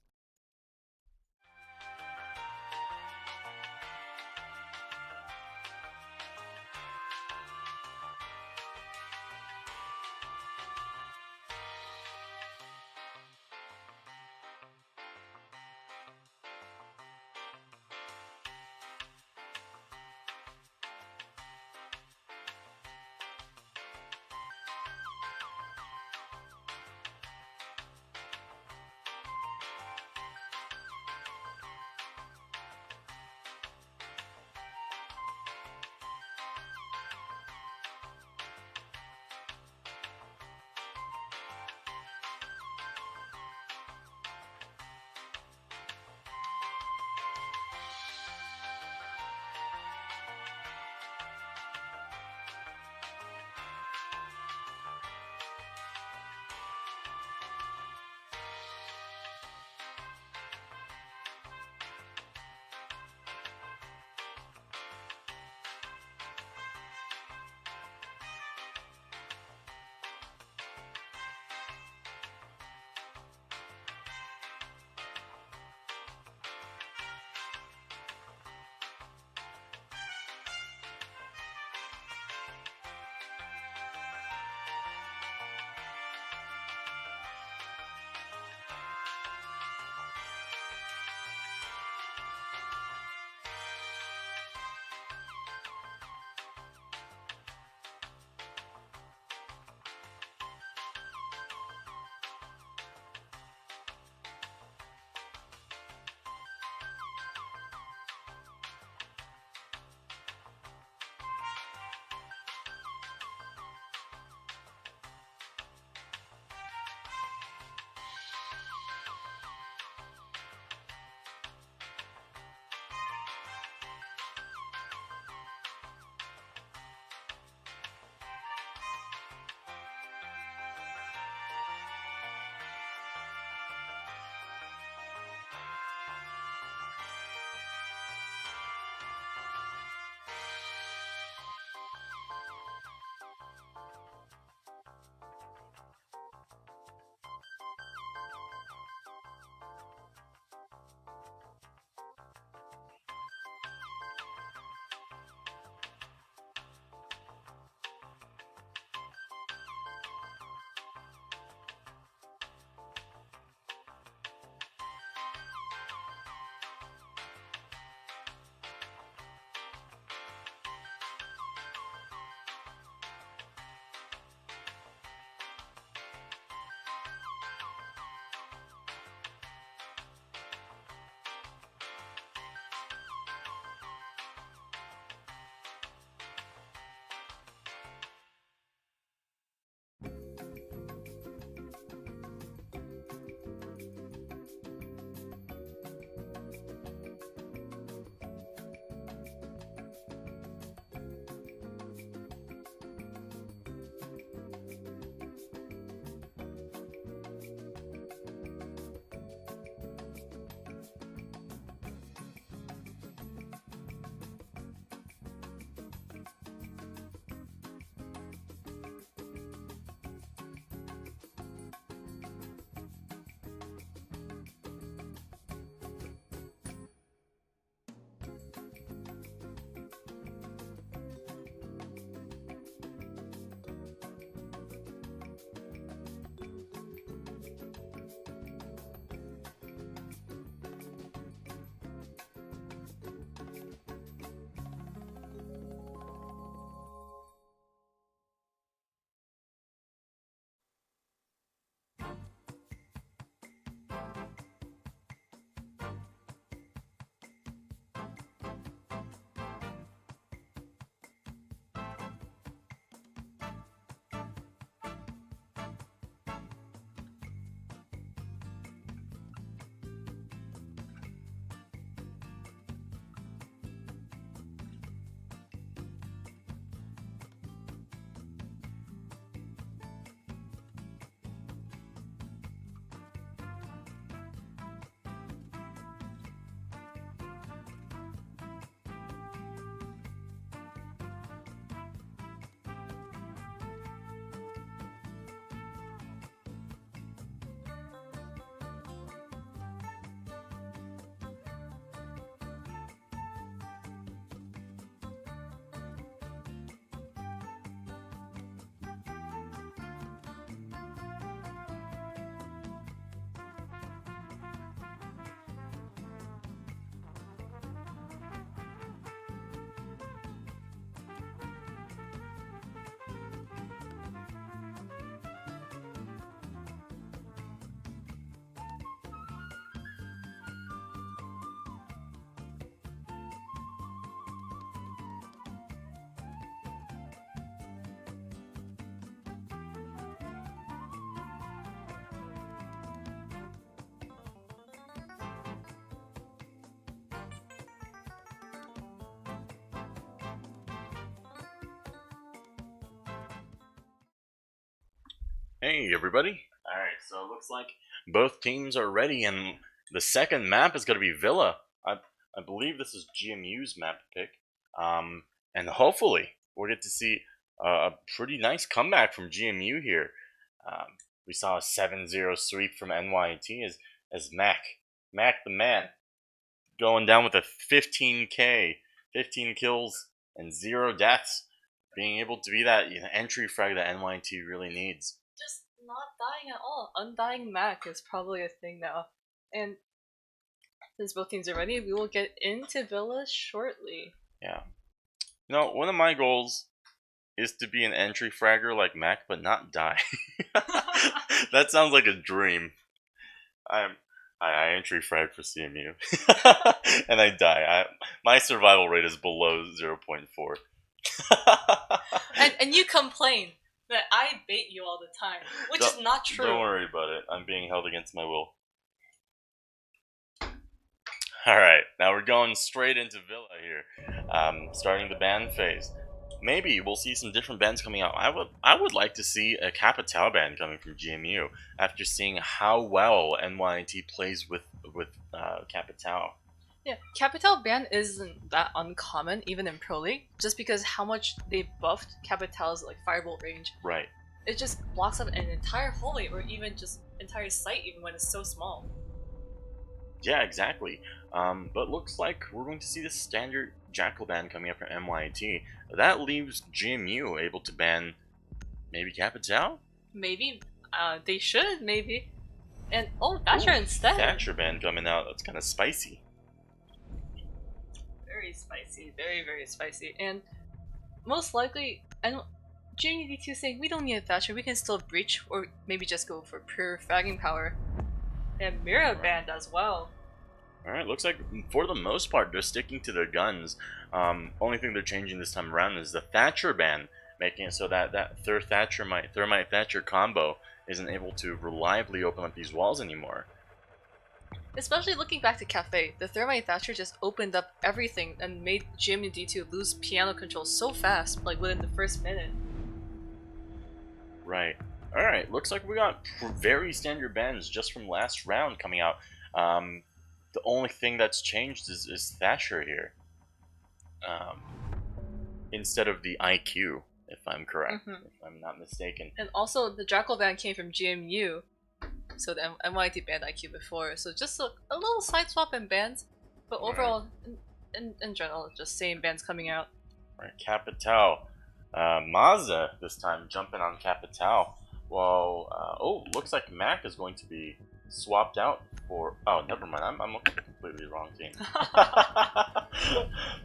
Hey everybody. Alright, so it looks like both teams are ready and the second map is going to be Villa. I believe this is GMU's map pick. And hopefully we'll get to see a pretty nice comeback from GMU here. We saw a 7-0 sweep from NYT as Mac the man, going down with a 15k, 15 kills, and 0 deaths. Being able to be that entry frag that NYT really needs. Just not dying at all. Undying Mac is probably a thing now. And since both teams are ready, we will get into Villa shortly. Yeah. You know, one of my goals is to be an entry fragger like Mac, but not die. That sounds like a dream. I entry frag for CMU, and I die. My survival rate is below 0.4. and you complain that I bait you all the time, which is not true. Don't worry about it. I'm being held against my will. Alright, now we're going straight into Villa here. Starting the ban phase. Maybe we'll see some different bans coming out. I would like to see a Capitao ban coming from GMU after seeing how well NYT plays with Capitao. Yeah, Capitao ban isn't that uncommon even in Pro League, just because how much they buffed Capitao's like firebolt range. Right. It just blocks up an entire hallway or even just entire site even when it's so small. Yeah, exactly. But looks like we're going to see the standard Jackal ban coming up from NYT. That leaves GMU able to ban maybe Capitao? Maybe. They should, maybe. And oh, Thatcher instead. Thatcher ban coming out. That's kind of spicy. Very spicy. Very, very spicy. And most likely, and GMU D2 saying we don't need a Thatcher, we can still breach or maybe just go for pure fragging power. And Mira banned as well. Alright, looks like for the most part they're sticking to their guns. Only thing they're changing this time around is the Thatcher ban, making it so that Thermite Thatcher combo isn't able to reliably open up these walls anymore. Especially looking back to Cafe, the Thermite Thatcher just opened up everything and made GMU D2 lose piano control so fast, like within the first minute. Right. Alright, looks like we got very standard bans just from last round coming out. The only thing that's changed is Thatcher here. Instead of the IQ, if I'm correct, if I'm not mistaken. And also, the Jackal ban came from GMU, so the NYT banned IQ before, so just a little side swap in bans, but overall, in general, just same bans coming out. Right, Capitao. Mazda this time jumping on Capitao. Well, oh, looks like Mac is going to be swapped out for... Oh, never mind. I'm looking at the completely wrong team.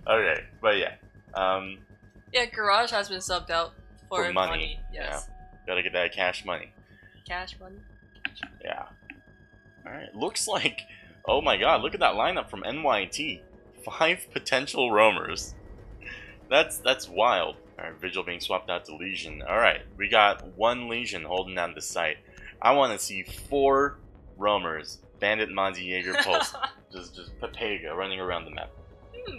Okay, but yeah. Yeah, Garage has been subbed out for money. Yeah. Yes. Gotta get that cash money. Cash money. Yeah. Alright, looks like... Oh my god, look at that lineup from NYT. 5 potential roamers. That's wild. Alright, Vigil being swapped out to Legion. Alright, we got 1 Legion holding down the site. I want to see 4 roamers. Bandit, Monty, Jaeger, Pulse. just Pepega running around the map.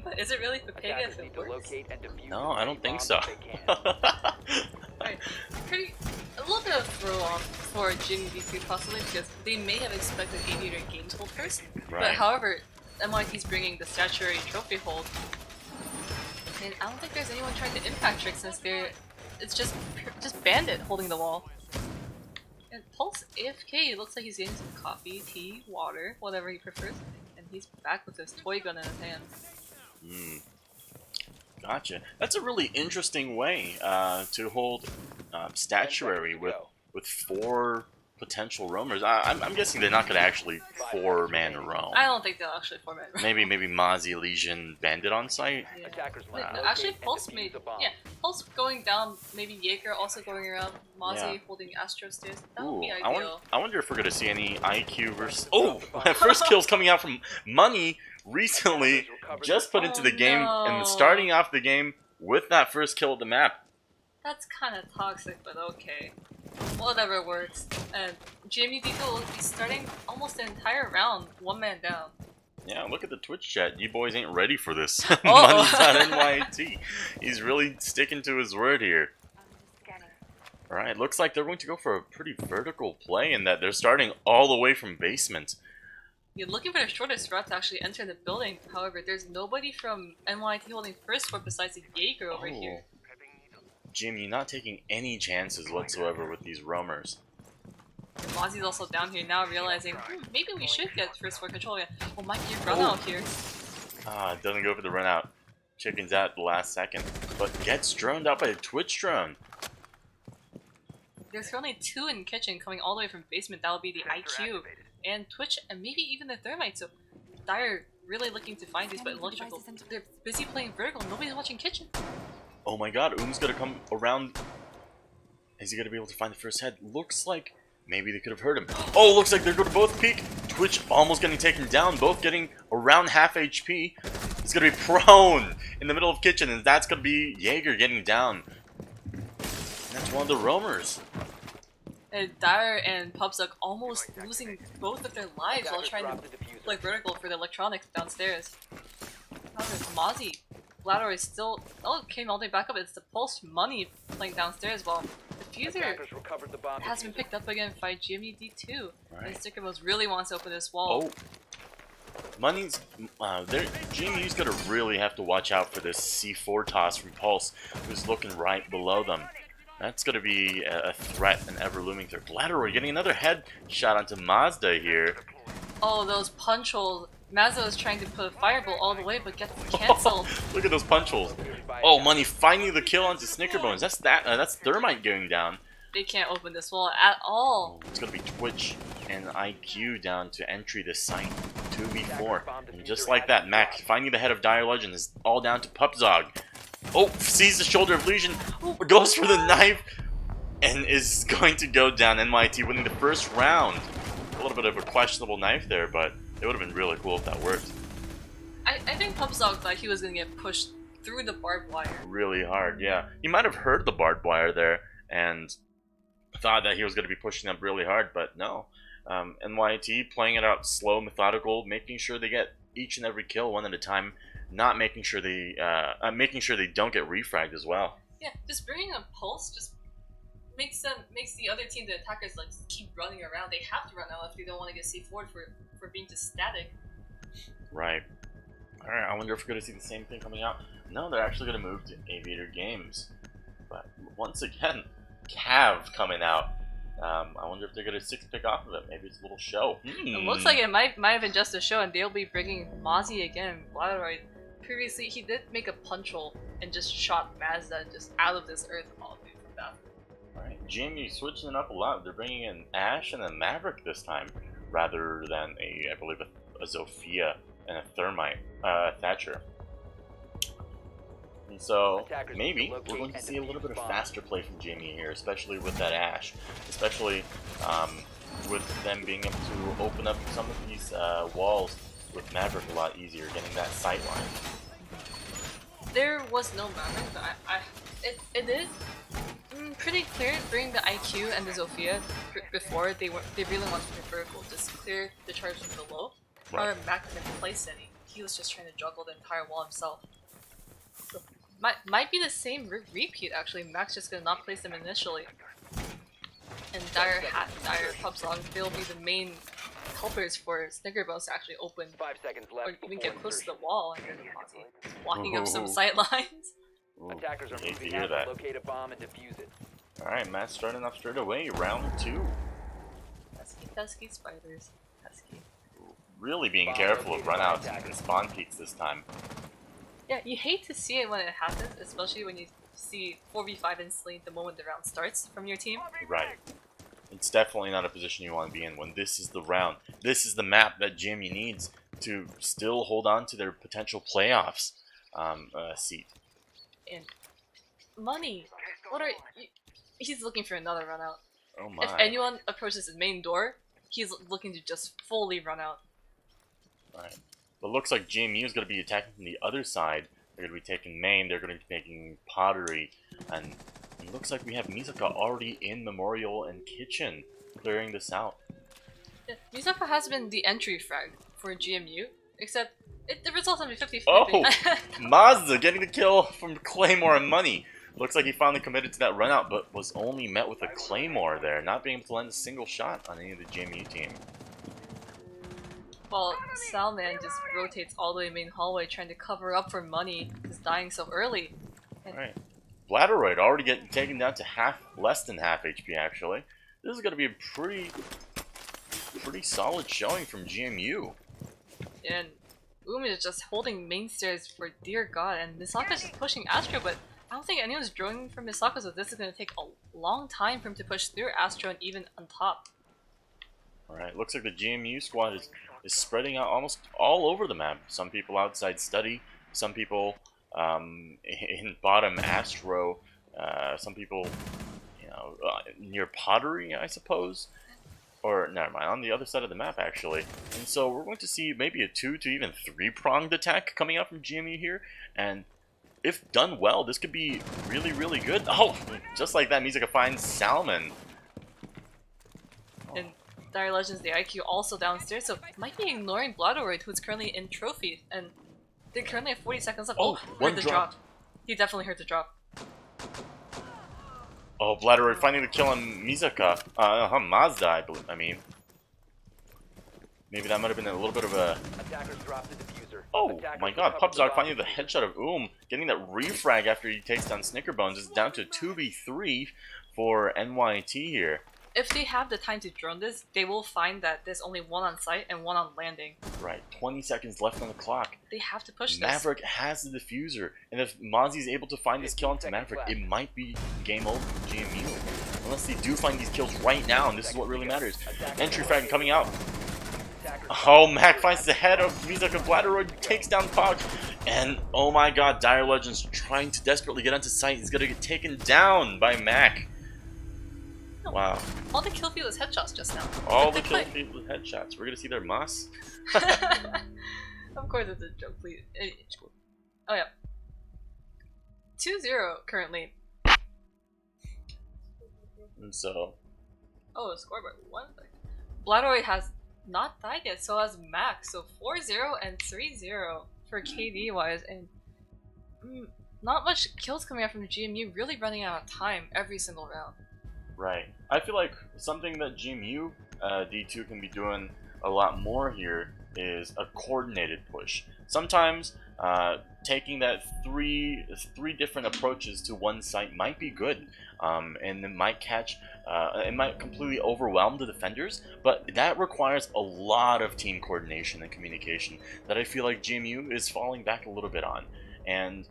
But is it really Pepega if it works? No, I don't think so. Right. A little bit of throw off for GMU D2 possibly because they may have expected Aviator Games hold first. Right. But however, NYT's bringing the statuary trophy hold. And I don't think there's anyone trying to impact trick since it's just Bandit holding the wall. And Pulse AFK, it looks like he's getting some coffee, tea, water, whatever he prefers. And he's back with his toy gun in his hand. Gotcha. That's a really interesting way to hold statuary with 4 potential roamers. I'm guessing they're not going to actually 4-man roam. I don't think they'll actually 4-man roam. Maybe Mozzie, Legion, Bandit on site? Yeah. Wait, no, actually Pulse made... Yeah, Pulse going down, maybe Jaeger also going around, Mozzie holding Astro Stairs. That would be ideal. I wonder if we're going to see any IQ versus... Oh! First kill's coming out from Money recently, just put into the game, and starting off the game with that first kill of the map. That's kind of toxic, but okay. Whatever works. And GMU D2 will be starting almost the entire round, 1-man down. Yeah, look at the Twitch chat. You boys ain't ready for this. Money's on NYT. He's really sticking to his word here. Alright, looks like they're going to go for a pretty vertical play in that they're starting all the way from basement. You're looking for the shortest route to actually enter the building. However, there's nobody from NYT holding first floor besides the Jaeger over here. Jim, you're not taking any chances whatsoever with these roamers. Mozzie's also down here now realizing, maybe we should get first floor control again. Oh, might be a run out here. It doesn't go for the run out. Chickens out at the last second, but gets droned out by a Twitch drone. There's currently 2 in kitchen coming all the way from basement. That would be the IQ and Twitch and maybe even the Thermite. So Dire really looking to find these, but electrical. They're busy playing vertical. Nobody's watching kitchen. Oh my god, Oom's gonna come around. Is he gonna be able to find the first head? Looks like maybe they could have heard him. Oh, looks like they're gonna both peek. Twitch almost getting taken down, both getting around half HP. He's gonna be prone in the middle of kitchen, and that's gonna be Jaeger getting down. And that's one of the roamers. And Dire and Pubsuck almost losing both of their lives while trying to play vertical for the electronics downstairs. However, Mozzie, Blador is still. Oh, came all the way back up. It's the Pulse Money playing downstairs while the Fuser has been picked up again by GMUD2. Right. And Stickermos really wants to open this wall. Oh. Money's. GMU's gonna really have to watch out for this C4 toss from Pulse, who's looking right below them. That's going to be a threat, an ever-looming threat. Gladroy getting another head shot onto Mazda here. Oh, those punch holes. Mazda is trying to put a fireball all the way, but gets cancelled. Look at those punch holes. Oh, Money finding the kill onto Snickerbones. That's Thermite going down. They can't open this wall at all. Oh, it's going to be Twitch and IQ down to entry this site. 2v4. And just like that, Mac finding the head of Dire Legend is all down to Pupzog. Oh, sees the shoulder of Legion, goes for the knife, and is going to go down. NYT winning the first round. A little bit of a questionable knife there, but it would have been really cool if that worked. I think Pubsog thought he was going to get pushed through the barbed wire. Really hard, yeah. He might have heard the barbed wire there and thought that he was going to be pushing up really hard, but no. NYT playing it out slow, methodical, making sure they get each and every kill one at a time. Not making sure they don't get refragged as well. Yeah, just bringing a pulse just makes the other team, the attackers, like keep running around. They have to run out if they don't want to get C4'd for being just static. Right. All right. I wonder if we're gonna see the same thing coming out. No, they're actually gonna move to Aviator Games. But once again, Cav coming out. I wonder if they're gonna 6-pick off of it. Maybe it's a little show. It looks like it might have been just a show, and they'll be bringing Mozzie again. Bladoroid. Previously, he did make a punch hole and just shot Mazda just out of this earth all the way from that. Alright, Jamie switching it up a lot. They're bringing in Ash and a Maverick this time, rather than I believe a Zofia and a Thermite, Thatcher. And so, maybe we're going to see a little bit of faster play from Jamie here, especially with that Ash. Especially with them being able to open up some of these walls with Maverick a lot easier, getting that sight line. There was no Maverick, but it is pretty clear bringing the IQ and the Zofia before they really wanted to be vertical, just clear the charge from below. Right. However, Mac didn't place any. He was just trying to juggle the entire wall himself. So, might be the same repeat actually. Mac's just gonna not place them initially. And Dire Pubsog, they'll be the main helpers for Snickerbones to actually open 5 seconds left or even before get close to the insertion. wall and then Mozzie blocking up some Ooh. sight lines. Ooh, Attackers are hate to moving hear out that. to locate a bomb and defuse it. Alright, Matt's starting off straight away, round 2. Pesky spiders. Pesky. Really being careful of runouts and spawn peaks this time. Yeah, you hate to see it when it happens, especially when you see 4v5 instantly the moment the round starts from your team. Right. It's definitely not a position you want to be in when this is the round. This is the map that Jimmy needs to still hold on to their potential playoffs seat. And Money, what are you? He's looking for another run out. Oh my. If anyone approaches his main door, he's looking to just fully run out. Right. But looks like GMU is going to be attacking from the other side. They're going to be taking main, they're going to be taking pottery, and it looks like we have Misaka already in Memorial and Kitchen, clearing this out. Yeah, Misaka has been the entry frag for GMU, except the results have been 50-50. Oh! Mazda getting the kill from Claymore and Money. Looks like he finally committed to that run out, but was only met with a claymore there, not being able to land a single shot on any of the JMU team. Well, Salman just rotates all the way main hallway trying to cover up for money, just dying so early. Alright. Bladderoid already getting taken down to less than half HP actually. This is going to be a pretty solid showing from GMU. And Umi is just holding main stairs for dear god, and Misaka's just pushing Astro, but I don't think anyone's drawing from Misaka, so this is going to take a long time for him to push through Astro and even on top. Alright, looks like the GMU squad is spreading out almost all over the map. Some people outside study, some people in bottom Astro, some people, you know, near Pottery, I suppose. Or, never mind, on the other side of the map, actually. And so we're going to see maybe a 2 to even 3-pronged attack coming out from GMU here. And if done well, this could be really, really good. Oh, just like that, Misaka finds Salmon. And Dire Legends, the IQ also downstairs, so might be ignoring Bladderoid, who's currently in trophy, and they're currently at 40 seconds left. Oh, one heard the drop. He definitely heard the drop. Oh, Bladderoid finding the kill on Misaka. Mazda, I mean. Maybe that might have been a little bit of a... Attackers drop the diffuser. Oh Attackers my god, recover Pubzog finding the headshot of getting that refrag after he takes down Snickerbones. It's down to 2v3 for NYT here. If they have the time to drone this, they will find that there's only one on site and one on landing. Right, 20 seconds left on the clock. They have to push this. Maverick has the diffuser, and if Mozzie's able to find this kill onto Maverick, it might be game over for GMU. Unless they do find these kills right now, and this is what really matters. Entry frag coming out. Oh, Mac finds the head of Misaka. Bladderoid takes down Pog, and oh my god, Dire Legends trying to desperately get onto site. He's gonna get taken down by Mac. No, Wow. all the kill field is headshots just now. All the kill feed with headshots. We're gonna see their moss. Of course it's a joke, please. Oh yeah. 2-0 currently. And so... Oh, scoreboard. 1 second. Bladderoid has not died yet, so has Max. So 4-0 and 3-0 for KD wise, and not much kills coming out from the GMU, really running out of time every single round. Right. I feel like something that GMU D2 can be doing a lot more here is a coordinated push. Sometimes taking that three different approaches to one site might be good, and it might catch, it might completely overwhelm the defenders, but that requires a lot of team coordination and communication that I feel like GMU is falling back a little bit on, and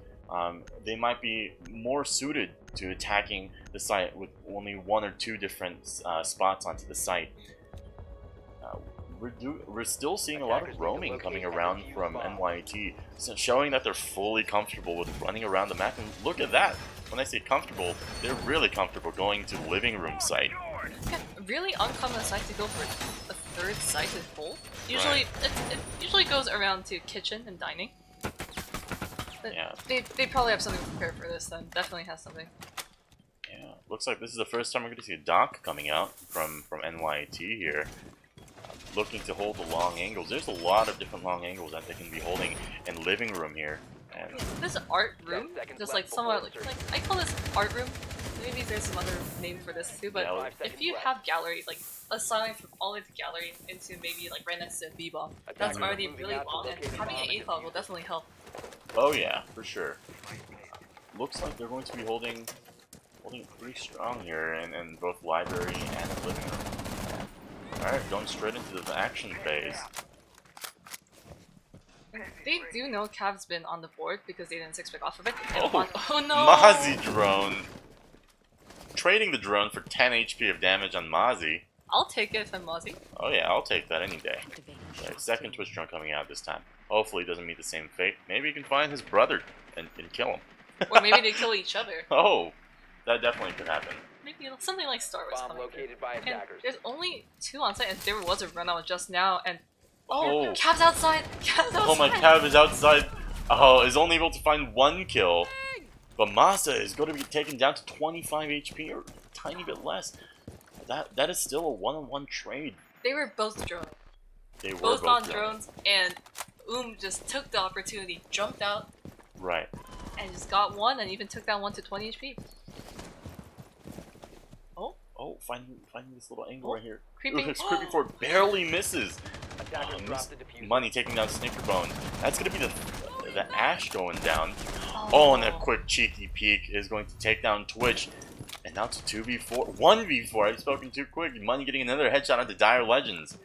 they might be more suited to attacking the site with only 1 or 2 different spots onto the site. We're still seeing a lot of roaming coming around from NYT, showing that they're fully comfortable with running around the map. And look at that! When I say comfortable, they're really comfortable going to living room site. Yeah, really uncommon site to go for a third site in full. Usually, it usually goes around to kitchen and dining. But Yeah. they probably have something prepared for this then. Definitely has something. Yeah, looks like this is the first time we're going to see a dock coming out from NYT here. Looking to hold the long angles. There's a lot of different long angles that they can be holding in living room here. And This art room, just like somewhat like I call this art room. Maybe there's some other name for this too, but Yeah, if you have gallery, like assigning from all the way to gallery into maybe like right next to a B-bomb, that's already really long, and having an ACOG will definitely help. oh yeah, for sure. Looks like they're going to be holding pretty strong here in both library and in living room. Alright, going straight into the action phase. They do know Cav's been on the board because they didn't 6-pick off of it. Oh, Oh no! Mozzie drone! Trading the drone for 10 HP of damage on Mozzie. I'll take it if I'm Mozzie. Oh yeah, I'll take that any day. Right, second Twitch drone coming out this time. Hopefully he doesn't meet the same fate. Maybe he can find his brother and kill him. Or maybe they kill each other. Oh, that definitely could happen. Maybe something like Star Wars Bomb coming located by through. And attackers. there's only 2 on site, and there was a run out just now, and Oh. Cav's outside! Cav's outside! Oh, my Cav is outside. Oh, is only able to find 1 kill. But Masa is going to be taken down to 25 HP or a tiny bit less. That is still a one-on-one trade. They were both drones. They were Both on drones. drones, and just took the opportunity, jumped out. Right. And just got one and even took that one to 20 HP. Oh, Oh, finding this little angle Oh, right here. creeping. Ooh, it's creeping forward, barely misses. Attackers dropped the diffuser. Money taking down Snickerbone. That's gonna be the Ash going down. Oh, and a quick cheeky peek is going to take down Twitch. And now it's a 2v4. 1v4. I've spoken too quick. Money getting another headshot onto Dire Legends.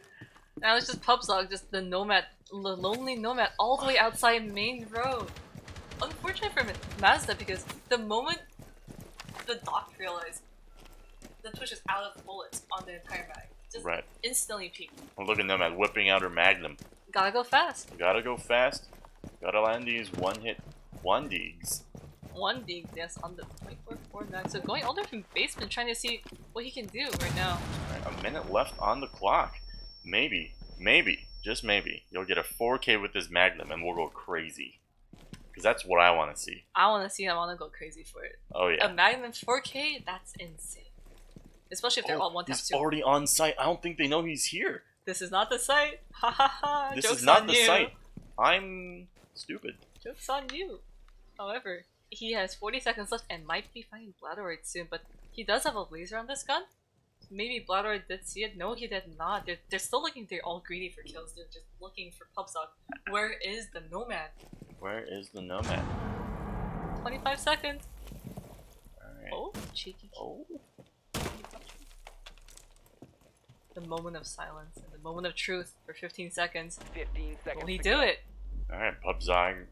Now it's just Pubzog, just the nomad, the lonely nomad, all the way outside main road. Unfortunate for Mazda because the moment the doc realized the Twitch is out of bullets on the entire mag, just Right. instantly peaked. And look at Nomad whipping out her Magnum. Gotta go fast. Gotta go fast. Gotta land these one-hit one-digs. One dig, yes, on the 24-4 mag. So going all the way from basement, trying to see what he can do right now. Right, a minute left on the clock. Maybe, just maybe, you'll get a 4K with this Magnum and we'll go crazy. Because that's what I want to see. I want to see him. I want to go crazy for it. Oh yeah. A Magnum 4K? That's insane. Especially if they're all one tap He's two. already on site. I don't think they know he's here. This is not the site. Ha ha ha. This Joke's is not on the you. site. I'm stupid. Joke's on you. However, he has 40 seconds left and might be finding Bladoroid soon, but he does have a laser on this gun. Maybe Bladoroid did see it. No, he did not. They're still looking. They're all greedy for kills. They're just looking for Pubzog. Where is the Nomad? Where is the Nomad? 25 seconds. Alright. Oh, cheeky. Oh. The moment of silence and the moment of truth for 15 seconds. 15 seconds. Will he to do go. it? Alright, Pubzog.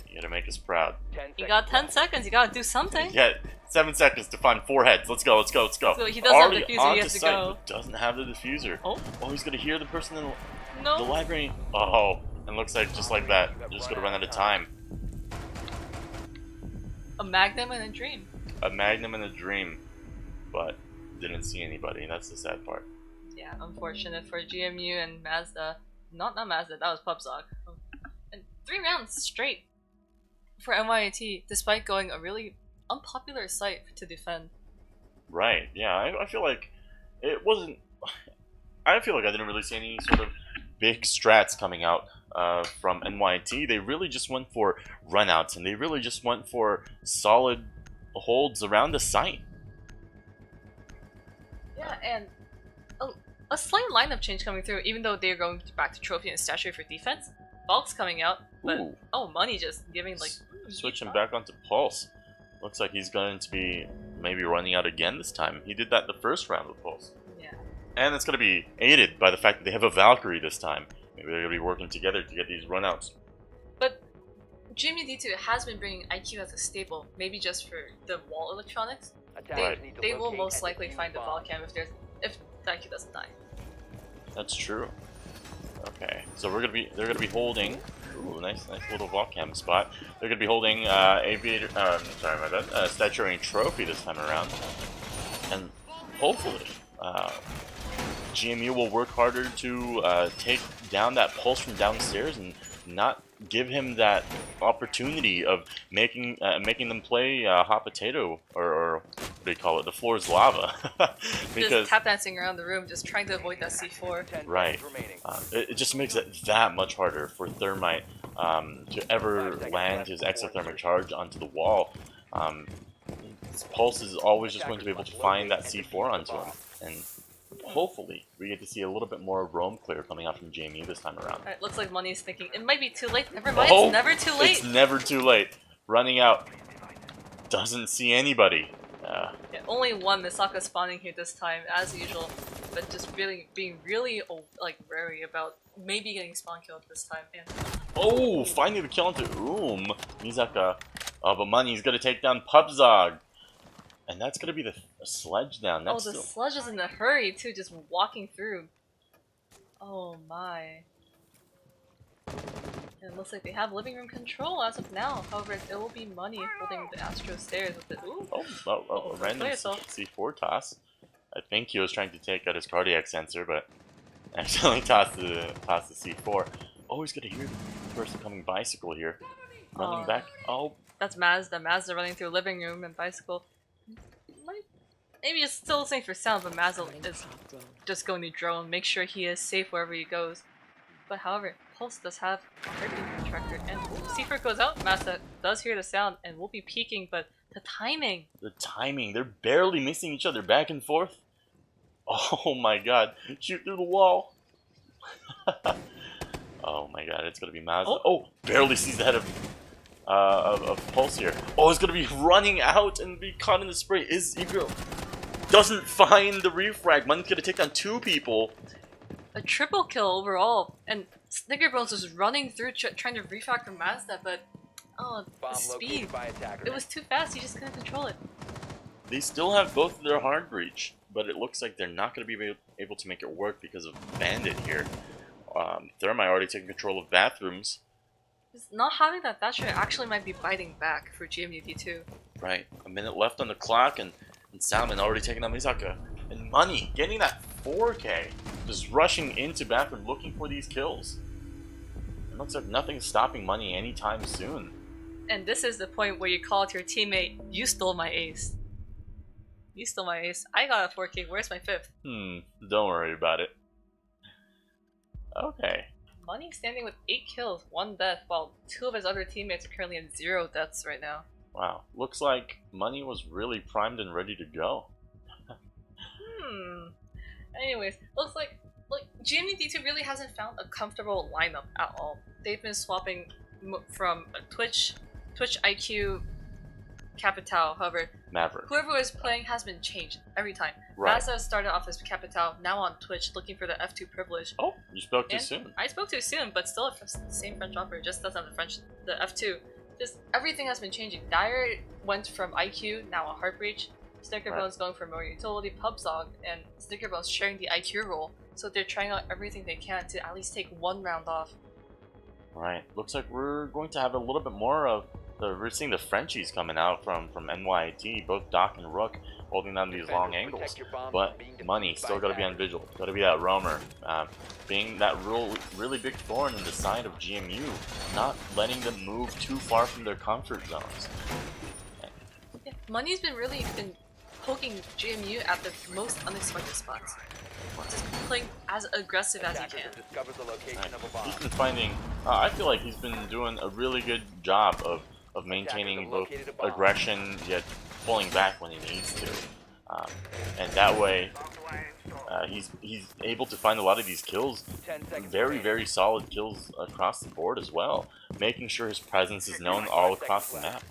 You gotta make us proud. 10 You seconds got 10 left. seconds. You gotta do something. Yeah, 7 seconds to find 4 heads. Let's go. So he does have Already the diffuser, onto he has to site, go. but doesn't have the diffuser. Oh, Oh, he's gonna hear the person in the no. library. Oh, and looks like just like that, they're just gonna run out of time. A Magnum and a Dream. A Magnum and a Dream, but didn't see anybody. That's the sad part. Yeah, unfortunate for GMU and Mazda. Not Mazda, that was Pubzog. And 3 rounds straight for NYAT, despite going a really unpopular site to defend. Right? Yeah, I feel like it wasn't. I feel like I didn't really see any sort of big strats coming out from NYT. They really just went for runouts, and they really just went for solid holds around the site. Yeah, and a slight lineup change coming through, even though they're going back to Trophy and Statue for defense. Bulk's coming out, but Ooh. oh, Money just giving like... Switching back onto Pulse. Looks like he's going to be maybe running out again this time. He did that the first round with Pulse. Yeah. And it's going to be aided by the fact that they have a Valkyrie this time. Maybe they're going to be working together to get these runouts. But Jimmy D2 has been bringing IQ as a staple, maybe just for the wall electronics. Attackers need to They will locate most and likely defuse find the bombs. Volcam if the IQ doesn't die. That's true. Okay, so they're gonna be holding. Ooh, nice little Volcam spot. They're gonna be holding Aviator. Sorry, my bad. Statuary Trophy this time around, and hopefully, GMU will work harder to take down that Pulse from downstairs and not give him that opportunity of making them play hot potato or what do you call it? The floor is lava. Because Just tap dancing around the room, just trying to avoid that 10 C4. seconds right. remaining. It just makes it that much harder for Thermite to ever land his exothermic charge onto the wall. Pulse is always just going to be able to find that C4 onto him, and hopefully we get to see a little bit more roam clear coming out from JMU this time around. Alright, looks like Money's thinking, it might be too late. Never mind, Oh, it's never too late. It's never too late. Running out. Doesn't see anybody. Yeah, only one Misaka spawning here this time, as usual. But just really being really like wary about maybe getting spawn killed this time. And Oh, finding the kill onto Mizaka. Oh, but Money's gonna take down Pubzog. And that's gonna be the sledge down. That's oh, the still... sludge is in a hurry too, just walking through. Oh my. And it looks like they have living room control as of now. However, it will be Money holding the Astro stairs with the ooh. a random play yourself. C4 toss. I think he was trying to take out his cardiac sensor, but accidentally tossed the C4. Oh, he's gonna hear the person coming bicycle here. Running back. Oh, That's Mazda. Mazda running through living room and bicycle. Maybe it's still the same for sound, but Mazda is just going to drone, make sure he is safe wherever he goes. But however, Pulse does have a heartbeat tracker, and C4 goes out. Mazda does hear the sound and will be peeking, but the timing. The timing, they're barely missing each other back and forth. Oh my god, shoot through the wall. Oh my god, it's gonna be Mazda. Oh, barely sees the head of Pulse here. Oh, it's gonna be running out and be caught in the spray. Is Egro doesn't find the refrag. Money's gonna take down 2 people. A triple kill overall, and Snickerbones was running through trying to refrag from Mazda, but the Bomb speed. located by attacker. It was too fast, he just couldn't control it. They still have both of their hard breach, but it looks like they're not going to be able to make it work because of Bandit here. Thermite already taking control of bathrooms. Just not having that Thatcher actually might be biting back for GMUD2. Right, a minute left on the clock, and Salmon already taking on Misaka. And Money getting that 4K, just rushing into bathroom looking for these kills. It looks like nothing's stopping Money anytime soon. And this is the point where you call to your teammate, you stole my ace. You stole my ace. I got a 4K, where's my 5th? Don't worry about it. Okay. Money standing with 8 kills, 1 death, while 2 of his other teammates are currently in 0 deaths right now. Wow, looks like Money was really primed and ready to go. Anyways, looks like GMD2 really hasn't found a comfortable lineup at all. They've been swapping from Twitch IQ, Capital. However, Maverick. whoever was playing has been changed every time. Right. Mazda started off as Capital, now on Twitch looking for the F2 privilege. Oh, you spoke too And soon. I spoke too soon, but still the same French operator, just doesn't have the F2. Just everything has been changing. Dyer went from IQ, now a Heartbreach. Snickerbones going for more utility, Pubzog, and Snickerbones sharing the IQ role. So they're trying out everything they can to at least take 1 round off. Right. Looks like we're going to have a little bit more of we're seeing the Frenchies coming out from NYT, both Doc and Rook holding down these long angles. But Money still got to be on vigil. Got to be that roamer, being that really big thorn in the side of GMU, not letting them move too far from their comfort zones. Yeah, Money's been poking GMU at the most unexpected spots. Just playing as aggressive as he can. He's been finding. I feel like he's been doing a really good job of maintaining both aggression yet pulling back when he needs to, and that way he's able to find a lot of these kills, very solid kills across the board as well, making sure his presence is known all across the map.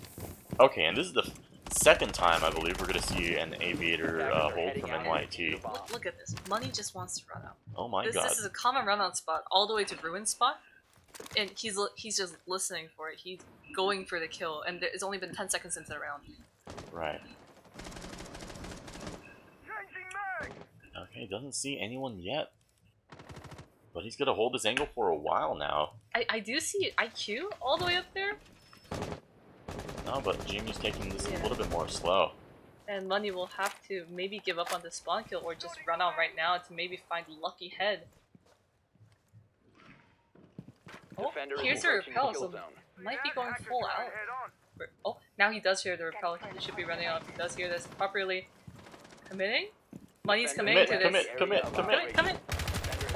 Okay, and this is the second time I believe we're going to see an Aviator hold from NYT. Look at this. Money just wants to run out. Oh my god. This is a common run out spot all the way to Ruin spot. And he's just listening for it. He's going for the kill, and it's only been 10 seconds into the round. Right. Okay, doesn't see anyone yet. But he's gonna hold this angle for a while now. I do see IQ all the way up there. No, but Jimmy's taking this a little bit more slow. And Money will have to maybe give up on the spawn kill or just run out right now to maybe find Lucky Head. Oh, here's the repel, so might be going full out. Oh, now he does hear the repel. He should be running out. He does hear this properly. Committing? Money's committing to this. Commit.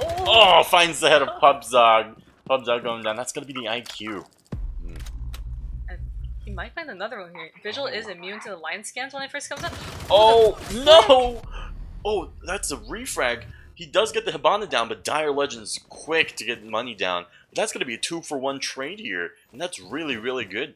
Oh, finds the head of Pubzog. Pubzog going down. That's gonna be the IQ. And he might find another one here. Vigil is immune to the line scans when it first comes up. Oh, no! Oh, that's a refrag. He does get the Hibana down, but Dire Legend's quick to get Money down. That's going to be a 2-for-1 trade here, and that's really good.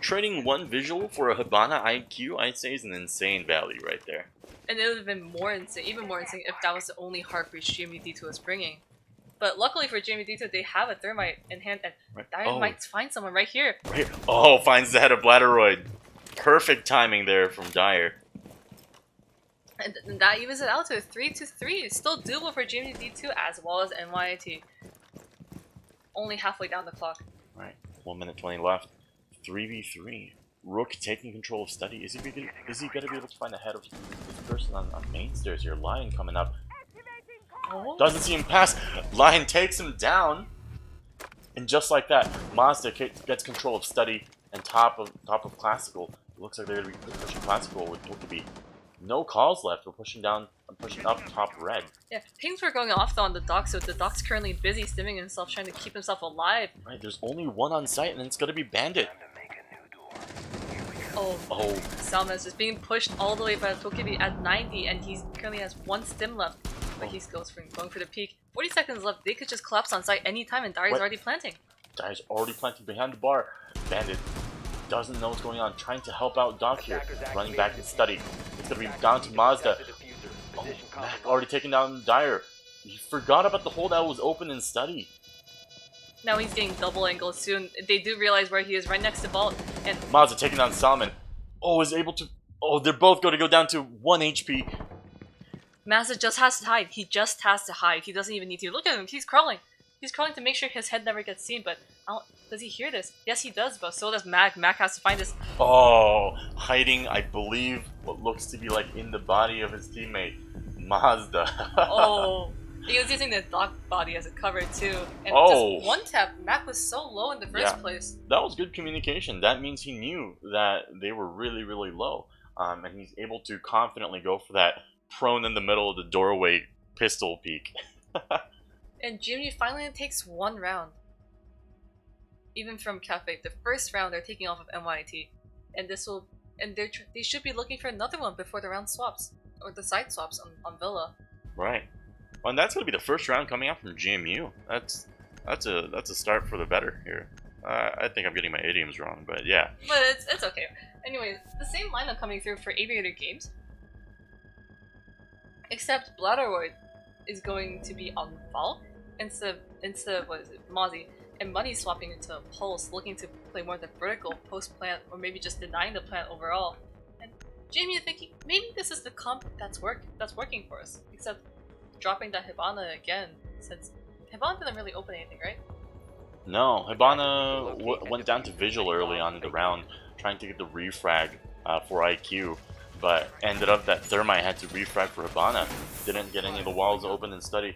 Trading one visual for a Hibana IQ, I'd say, is an insane value right there. And it would have been more insane, even more insane, if that was the only Heart Breach GMD2 was bringing. But luckily for GMD2, they have a Thermite in hand, and Dire might find someone right here. Oh, finds the head of Bladderoid. Perfect timing there from Dire. And that evens it out to a 3-3. It's still doable for GMD2 as well as NYT. Only halfway down the clock. Right, 1 minute 20 left. 3v3. Rook taking control of Study. Is he going to be able to find a head of this person on main stairs here? Lion coming up. Oh. Doesn't see him pass. Lion takes him down. And just like that, Mazda gets control of Study and top of Classical. It looks like they're going to be pushing Classical with what could be no calls left. We're pushing up top red. Yeah, pings were going off though on the dock, so the dock's currently busy stimming himself, trying to keep himself alive. Right, there's only one on site, and it's gonna be Bandit. Oh, Oh, Salma's just being pushed all the way by Tokibi at 90, and he currently has one stim left. But he's going for the peak. 40 seconds left. They could just collapse on site anytime, and Dari's What? already planting. Guy's already planted behind the bar. Bandit doesn't know what's going on, trying to help out Doc here. Running back and study. It's gonna be down to Mazda. Oh, Mac already taken down Dyer. He forgot about the hole that was open in study. Now he's getting double angled soon. They do realize where he is, right next to Vault, and Mazda taking down Salmon. Oh, is able to. Oh, they're both going to go down to 1 HP. Mazda just has to hide. He just has to hide. He doesn't even need to. Look at him. He's crawling. He's crawling to make sure his head never gets seen, but does he hear this? Yes, he does, but so does Mac. Mac has to find this. Oh, hiding, I believe, what looks to be like in the body of his teammate, Mazda. Oh, he was using the dock body as a cover too. And Oh. just one tap, Mac was so low in the first Yeah. place. That was good communication. That means he knew that they were really, really low. And he's able to confidently go for that prone in the middle of the doorway pistol peek. And Jimmy finally takes one round. Even from Cafe, the first round they're taking off of NYT, and they should be looking for another one before the round swaps or the side swaps on Villa. Right. Well, and that's going to be the first round coming out from GMU. That's a start for the better here. I think I'm getting my idioms wrong, but yeah. But it's okay. Anyways, the same lineup coming through for Aviator Games, except Bladderoid is going to be on Val instead of what is it, Mozzie, and Money swapping into Pulse, looking to play more of the vertical post plant, or maybe just denying the plant overall. And Jamie thinking maybe this is the comp that's working for us, except dropping that Hibana again, since Hibana didn't really open anything, right? No, Hibana went down to Vigil early on in the round, trying to get the refrag for IQ, but ended up that Thermite had to refrag for Hibana. Didn't get any of the walls open and study.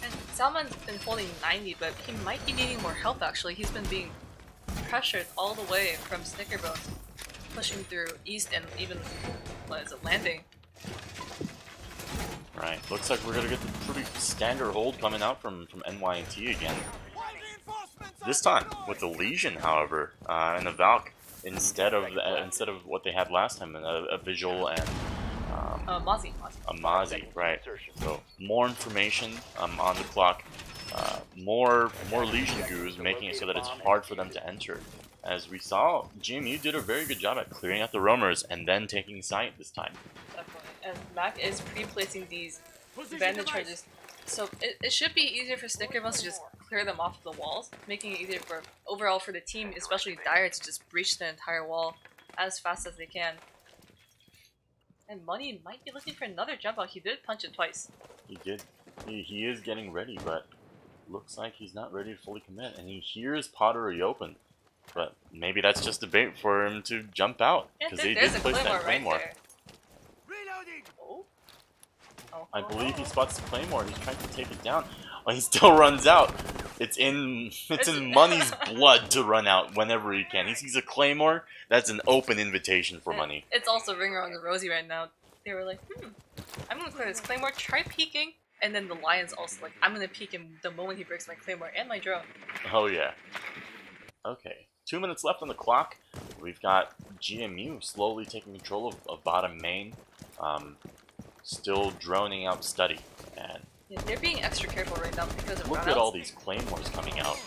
And Salman's been holding 90, but he might be needing more help actually. He's been being pressured all the way from Snickerbones, pushing through east and even, landing. Right, looks like we're gonna get the pretty standard hold coming out from NYT again. This time with the Legion, however, and the Valk instead of what they had last time, a Visual and Mozzie. a Mozzie, right? So more information on the clock, more Legion goos, making it so that it's hard for them to enter. As we saw, GMU did a very good job at clearing out the roamers and then taking sight this time. Definitely. And Mac is pre-placing these bandit charges, so it should be easier for Snickerbones to just clear them off the walls, making it easier for overall for the team, especially Dyer, to just breach the entire wall as fast as they can. And Money might be looking for another jump out. He did punch it twice. He did. He is getting ready, but looks like he's not ready to fully commit. And he hears Pottery open, but maybe that's just a bait for him to jump out, Yeah, because they there's did a place Claymore that Claymore. right there. Oh. I believe he spots the Claymore. He's trying to take it down. Oh, he still runs out. It's in Money's blood to run out whenever he can. He sees a Claymore. That's an open invitation for Money. It's also Ringer on the Rosie right now. They were like, I'm gonna clear this Claymore, try peeking, and then the Lion's also like, I'm gonna peek him the moment he breaks my Claymore and my drone. Oh yeah. Okay. 2 minutes left on the clock. We've got GMU slowly taking control of bottom main. Still droning out study. And Yeah, they're being extra careful right now because of look runouts. at all these Claymores coming out.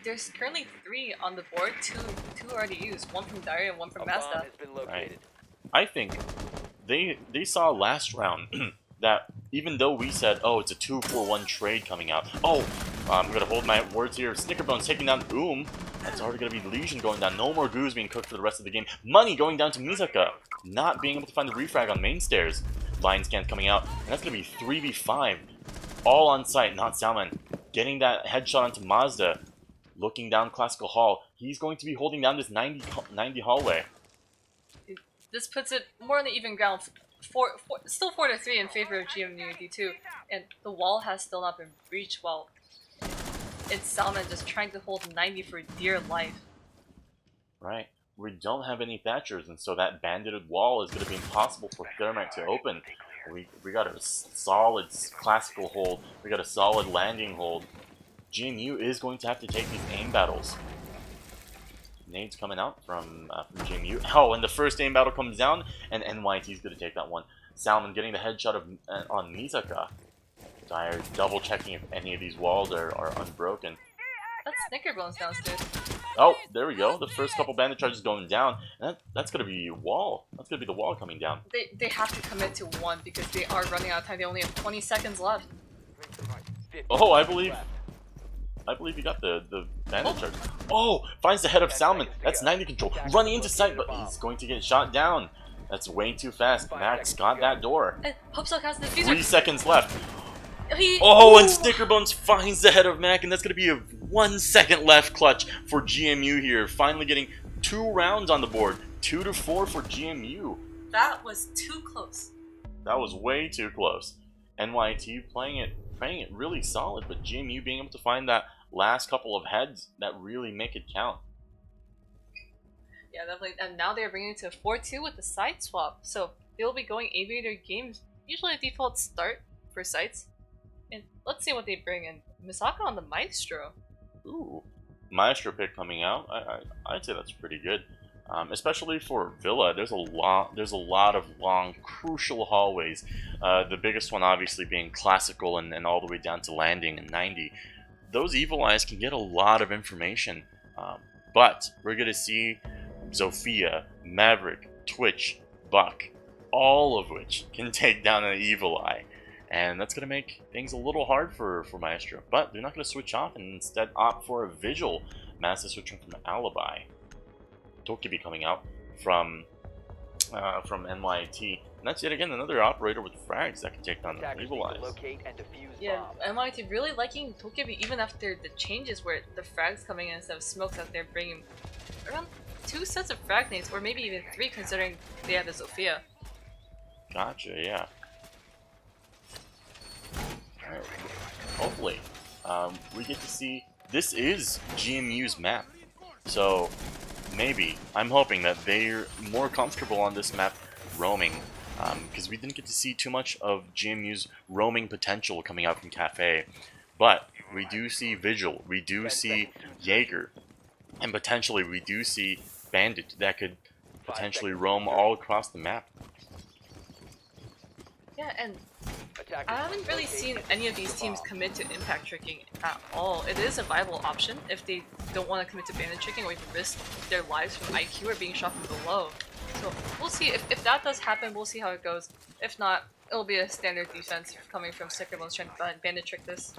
There's currently 3 on the board, two already used, one from Dyer and one from A bomb Mazda. has been located. I think they saw last round that even though we said, oh, it's a 2-4-1 trade coming out. Oh, I'm going to hold my words here. Snickerbones taking down That's already going to be Legion going down. No more goos being cooked for the rest of the game. Money going down to Mizaka. Not being able to find the refrag on main stairs. Line scan coming out. And that's going to be 3v5. All on site, not Salmon. Getting that headshot onto Mazda. Looking down Classical Hall. He's going to be holding down this 90 hallway. This puts it more on the even ground. Still 4-3 in favor of GMU D2, and the wall has still not been breached while it's Salmon just trying to hold 90 for dear life. Right. we don't have any Thatchers, and so that bandited wall is going to be impossible for Thermite to open. We got a solid classical hold. We got a solid landing hold. GMU is going to have to take these aim battles. Nades coming out from GMU. Oh, and the first aim battle comes down, and NYT is going to take that one. Salmon getting the headshot on Misaka. Dire double checking if any of these walls are unbroken. That's Snickerbones downstairs. Oh, there we go. The first couple bandit charges going down. And that's going to be wall. That's going to be the wall coming down. They have to commit to one because they are running out of time. They only have 20 seconds left. Oh, I believe you got the bandit charge. Oh, finds the head of Salmon. That's 90 control. Running into sight, but he's going to get shot down. That's way too fast. Max got that door. Hopesuck has the diffuser. 3 seconds left. He, Oh, and Snickerbones finds the head of Mac, and that's going to be a 1 second left clutch for GMU here. Finally getting 2 rounds on the board. 2-4 for GMU. That was too close. That was way too close. NYT playing it really solid, but GMU being able to find that last couple of heads that really make it count. Yeah, definitely. And now they're bringing it to 4-2 with the side swap. So they'll be going Aviator games. Usually a default start for sites. And let's see what they bring in. Misaka on the Maestro. Ooh, Maestro pick coming out. I'd say that's pretty good, especially for Villa. There's a lot of long, crucial hallways. The biggest one obviously being classical and all the way down to landing in 90. Those Evil Eyes can get a lot of information, but we're gonna see Zofia, Maverick, Twitch, Buck, all of which can take down an Evil Eye. And that's going to make things a little hard for Maestro. But they're not going to switch off and instead opt for a Vigil. Master switching from Alibi. Tokibi coming out from NYT. And that's yet again another operator with frags that can take down the Evil Eyes. Yeah, NYT really liking Tokibi even after the changes where the frags coming in instead of smokes out there bringing around 2 sets of frag nades, or maybe even 3 considering they have the Zofia. Gotcha, yeah. Hopefully, we get to see. This is GMU's map, so maybe I'm hoping that they're more comfortable on this map roaming, because we didn't get to see too much of GMU's roaming potential coming out from Cafe. But we do see Vigil, we do see Jaeger, and potentially we do see Bandit that could potentially roam all across the map. Yeah, and I haven't really seen any of these teams commit to impact tricking at all. It is a viable option if they don't want to commit to bandit tricking or even risk their lives from IQ or being shot from below. So we'll see. If that does happen, we'll see how it goes. If not, it'll be a standard defense coming from Snickerbones trying to bandit trick this.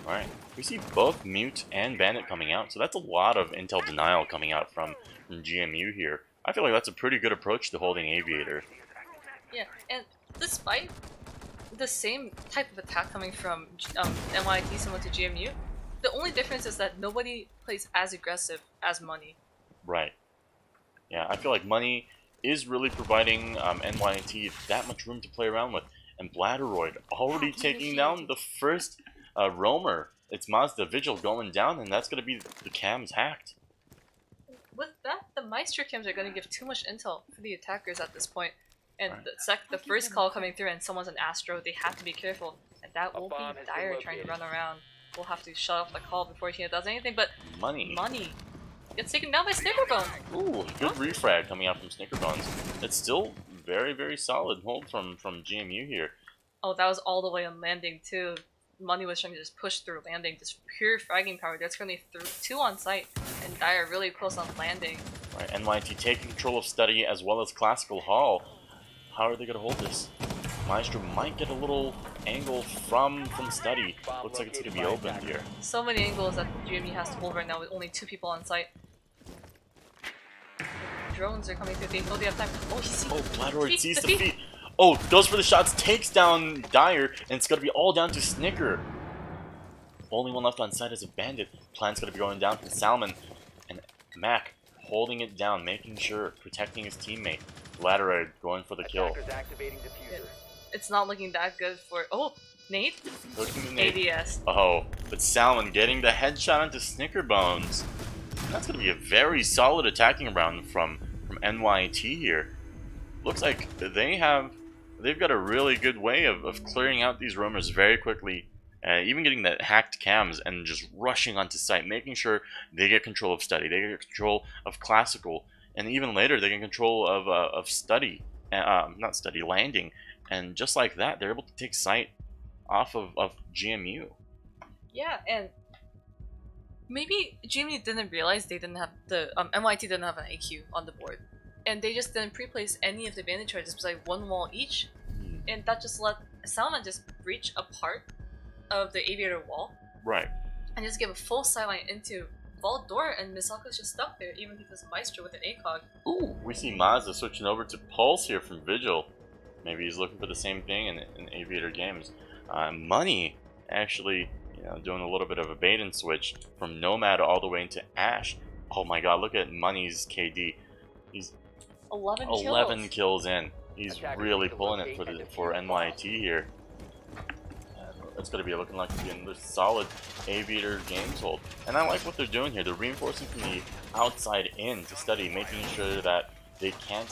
Alright, we see both Mute and Bandit coming out, so that's a lot of intel denial coming out from GMU here. I feel like that's a pretty good approach to holding Aviator. Yeah, and despite the same type of attack coming from NYT similar to GMU, the only difference is that nobody plays as aggressive as Money. Right. Yeah, I feel like Money is really providing NYT that much room to play around with. And Bladderoid already taking down the first roamer. It's Mazda Vigil going down, and that's going to be the cams hacked. With that, the Maestro cams are going to give too much intel for the attackers at this point. And the first call coming through and someone's an Astro, they have to be careful. And that will be Dire trying to run around. We'll have to shut off the call before he does anything, but Money gets taken down by Snickerbone. Ooh, good refrag coming out from Snickerbones. It's still very, very solid hold from GMU here. Oh, that was all the way on landing too. Money was trying to just push through landing, just pure fragging power. That's going to be 2 on site, and Dire really close on landing. Right, NYT taking control of Study as well as Classical Hall. How are they going to hold this? Maestro might get a little angle from Study. Looks like it's going to be open here. So many angles that GME has to hold right now with only 2 people on site. Drones are coming through. They know they have time. Oh, he sees. Oh, Bladderoid sees the feet. Oh, goes for the shots, takes down Dire, and it's going to be all down to Snicker. Only one left on site is a Bandit. Plan's going to be going down for Salmon. And Mac holding it down, making sure, protecting his teammate. Bladderoid going for the kill. It's not looking that good for... Oh, Nate? Looking to Nate. ADS. Oh, but Salmon getting the headshot onto Snickerbones. That's going to be a very solid attacking round from NYT here. Looks like they've got a really good way of clearing out these roamers very quickly, even getting the hacked cams and just rushing onto site, making sure they get control of study, they get control of classical, and even later they get control of study, not study, landing, and just like that, they're able to take site off of GMU. Yeah, and maybe GMU didn't realize they didn't have the NYT didn't have an AQ on the board, and they just didn't pre-place any of the bandit charges besides one wall each, and that just let Salman just breach a part of the aviator wall, Right. and just give a full sideline into vault door, and Misako's just stuck there, even because Maestro with an ACOG. Ooh, we see Mazda switching over to Pulse here from Vigil. Maybe he's looking for the same thing in Aviator Games. Money actually, doing a little bit of a bait and switch from Nomad all the way into Ash. Oh my god, look at Money's KD. He's 11 kills in. He's really pulling it for NYT here. It's going to be looking like another solid Aviator Games hold. And I like what they're doing here. They're reinforcing from the outside in to study, making sure that they can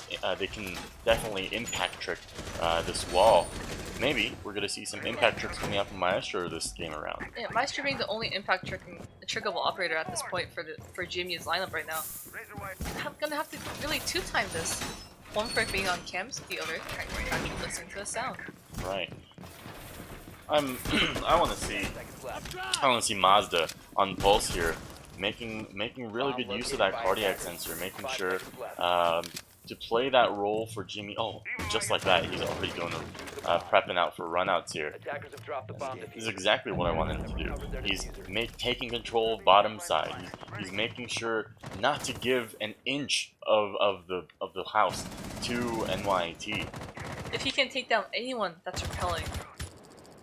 definitely impact trick this wall. Maybe we're going to see some impact tricks coming out from Maestro this game around. Yeah, Maestro being the only impact trickable operator at this point for GMU's lineup right now. I'm gonna have to really two-time this. One for being on cams, the other actually listening to the sound. Right. I want to see Mazda on Pulse here, making really good use of that cardiac sensor, making sure to play that role for Jimmy. Oh, just like that, he's already going prepping out for runouts here. This is exactly what I want him to do. He's taking control of bottom side. He's making sure not to give an inch of the house to NYT. If he can take down anyone that's repelling,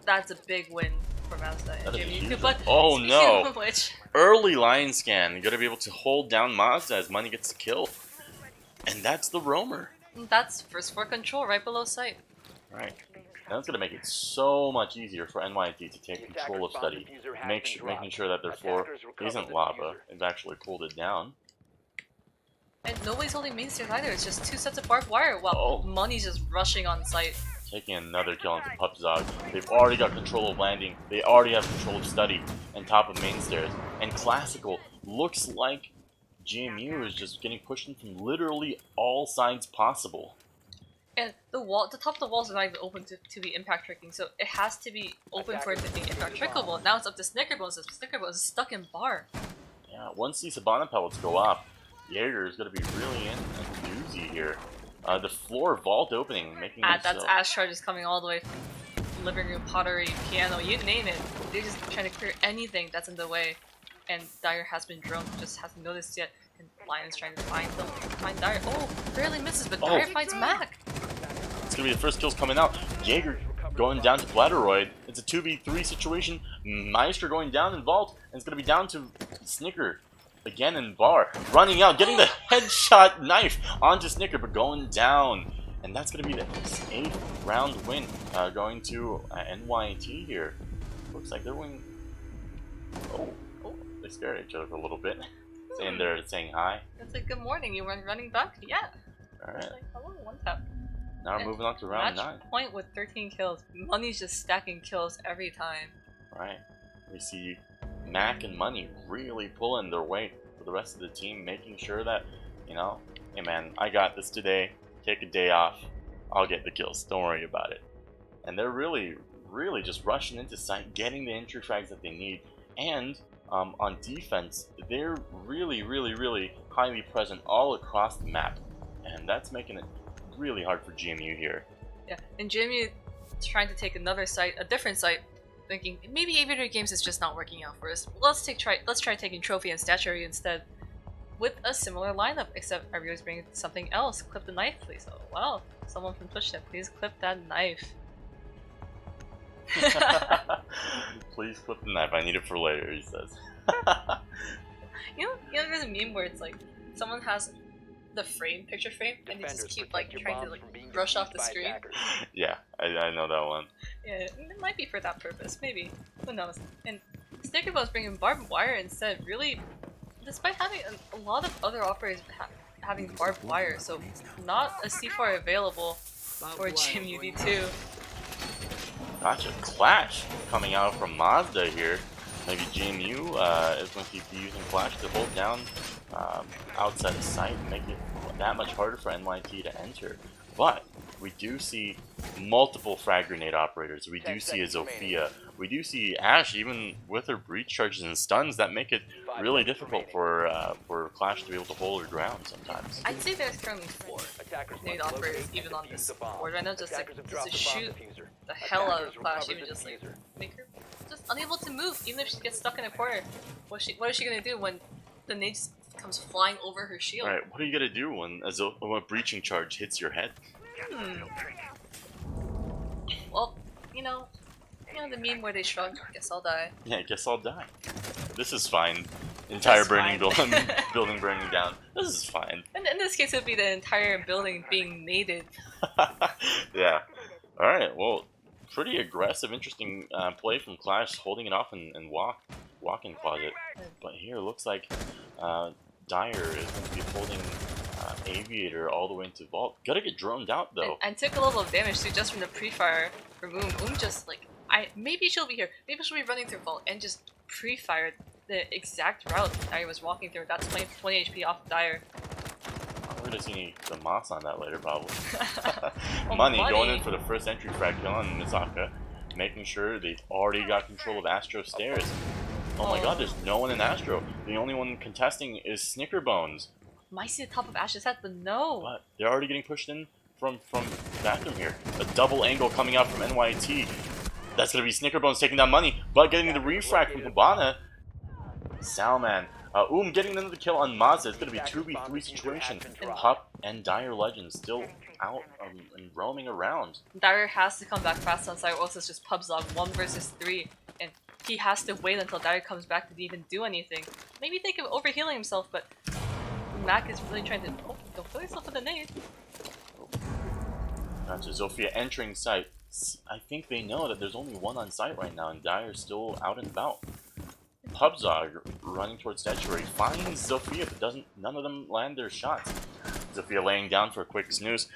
that's a big win for Mazda and Jimmy. But oh no! Of which, early line scan. You gotta be able to hold down Mazda as Money gets the kill. And that's the roamer. That's first for control right below sight. Right. That's gonna make it so much easier for NYT to take control of study, making sure that their floor isn't lava. It's actually cooled it down. And nobody's holding main stairs either. It's just two sets of barbed wire while Money's just rushing on site. Taking another kill into Pupzog. They've already got control of landing. They already have control of study and top of main stairs. And Classical looks like GMU is just getting pushed in from literally all sides possible. And the top of the walls are not even open to be impact tricking, so it has to be open for it to be impact trickable. Now it's up to Snickerbones. Snickerbones is stuck in bar. Yeah, once these Sabana pellets go off, Jaeger is going to be really in a doozy here. The floor vault opening, making it that's Ash charges coming all the way from living room, pottery, piano, you name it. They're just trying to clear anything that's in the way. And Dyer has been droned, just hasn't noticed yet. And Lion is trying to find Dyer. Oh, barely misses, but Dyer finds Mac. It's going to be the first kills coming out. Jaeger going down to Bladderoid. It's a 2v3 situation. Maestro going down in vault, and it's going to be down to Snicker. Again in bar, running out, getting the headshot knife onto Snicker, but going down. And that's going to be the 8th round win going to NYT here. Looks like they're winning. Oh, they stared at each other for a little bit. And they're saying hi. It's like, good morning, you were running back? Yeah. Alright. Like, hello, one tap. Now we're moving on to round 9. Point with 13 kills. Money's just stacking kills every time. Right. We see Mac and Money really pulling their weight for the rest of the team, making sure that, hey man, I got this today. Take a day off. I'll get the kills. Don't worry about it. And they're really just rushing into sight, getting the entry frags that they need. And on defense, they're really highly present all across the map. And that's making it really hard for GMU here. Yeah, and GMU is trying to take another site, a different site, thinking maybe Aviator Games is just not working out for us. Let's try taking Trophy and Statuary instead, with a similar lineup, except I realize bringing something else. Clip the knife, please. Oh wow, someone from Twitch said, please clip that knife. Please clip the knife. I need it for later, he says. you know, there's a meme where it's like someone has the picture frame, and they just keep trying to brush off the screen. Yeah, I know that one. Yeah, it might be for that purpose, maybe. Who knows? And Snickerbone's bringing barbed wire instead, really despite having a lot of other operators having barbed wire, so not a C4 available for GMUD2. Gotcha. Clash coming out from Mazda here. Maybe GMU is going to be using Clash to hold down outside of sight and make it that much harder for NYT to enter. But we do see multiple frag grenade operators. We do see a Zofia. We do see Ash, even with her breach charges and stuns, that make it really difficult for Clash to be able to hold her ground sometimes. I'd say there's currently 4 grenade operators even on this board right now, just to shoot the hell out of Clash, even just like make her just unable to move, even if she gets stuck in a corner. What is she gonna do when the nade just comes flying over her shield? Right, what are you gonna do when a breaching charge hits your head? Well, you know the meme where they shrug. Guess I'll die. Yeah, I guess I'll die. This is fine. Entire That's burning fine. building burning down. This is fine. And in this case, it would be the entire building being naded. Yeah. All right. Well, pretty aggressive, interesting play from Clash, holding it off and walk-in closet. But here, looks like Dyer is going to be holding Aviator all the way into Vault. Gotta get droned out though. And took a level of damage too, just from the pre-fire from just like, maybe she'll be here. Maybe she'll be running through Vault and just pre-fired the exact route Dyer was walking through. That's 20 HP off of Dyer. We're gonna see the Moss on that later, probably. Well, Money going in for the first entry frag kill on Misaka, making sure they've already got control of Astro Stairs. Oh my god, there's no one in Astro. The only one contesting is Snickerbones. Might see the top of Ash's head, but no. But they're already getting pushed in from bathroom here. A double angle coming out from NYT. That's gonna be Snickerbones taking down Money, but getting the refract from Hibana. Salman. Getting another kill on Mazda. It's gonna be 2v3 situation. Pup and Dire Legend still out and roaming around. Dyer has to come back fast on side, or else it's just Pubzog 1 versus 3. And he has to wait until Dyer comes back to even do anything. Maybe think of overhealing himself, but Mac is really trying to. Oh, don't kill yourself with a nade. Gotcha. Zofia entering site. I think they know that there's only one on site right now, and Dyer's still out and about. Pubzog running towards Statuary finds Zofia, but none of them land their shots. Zofia laying down for a quick snooze.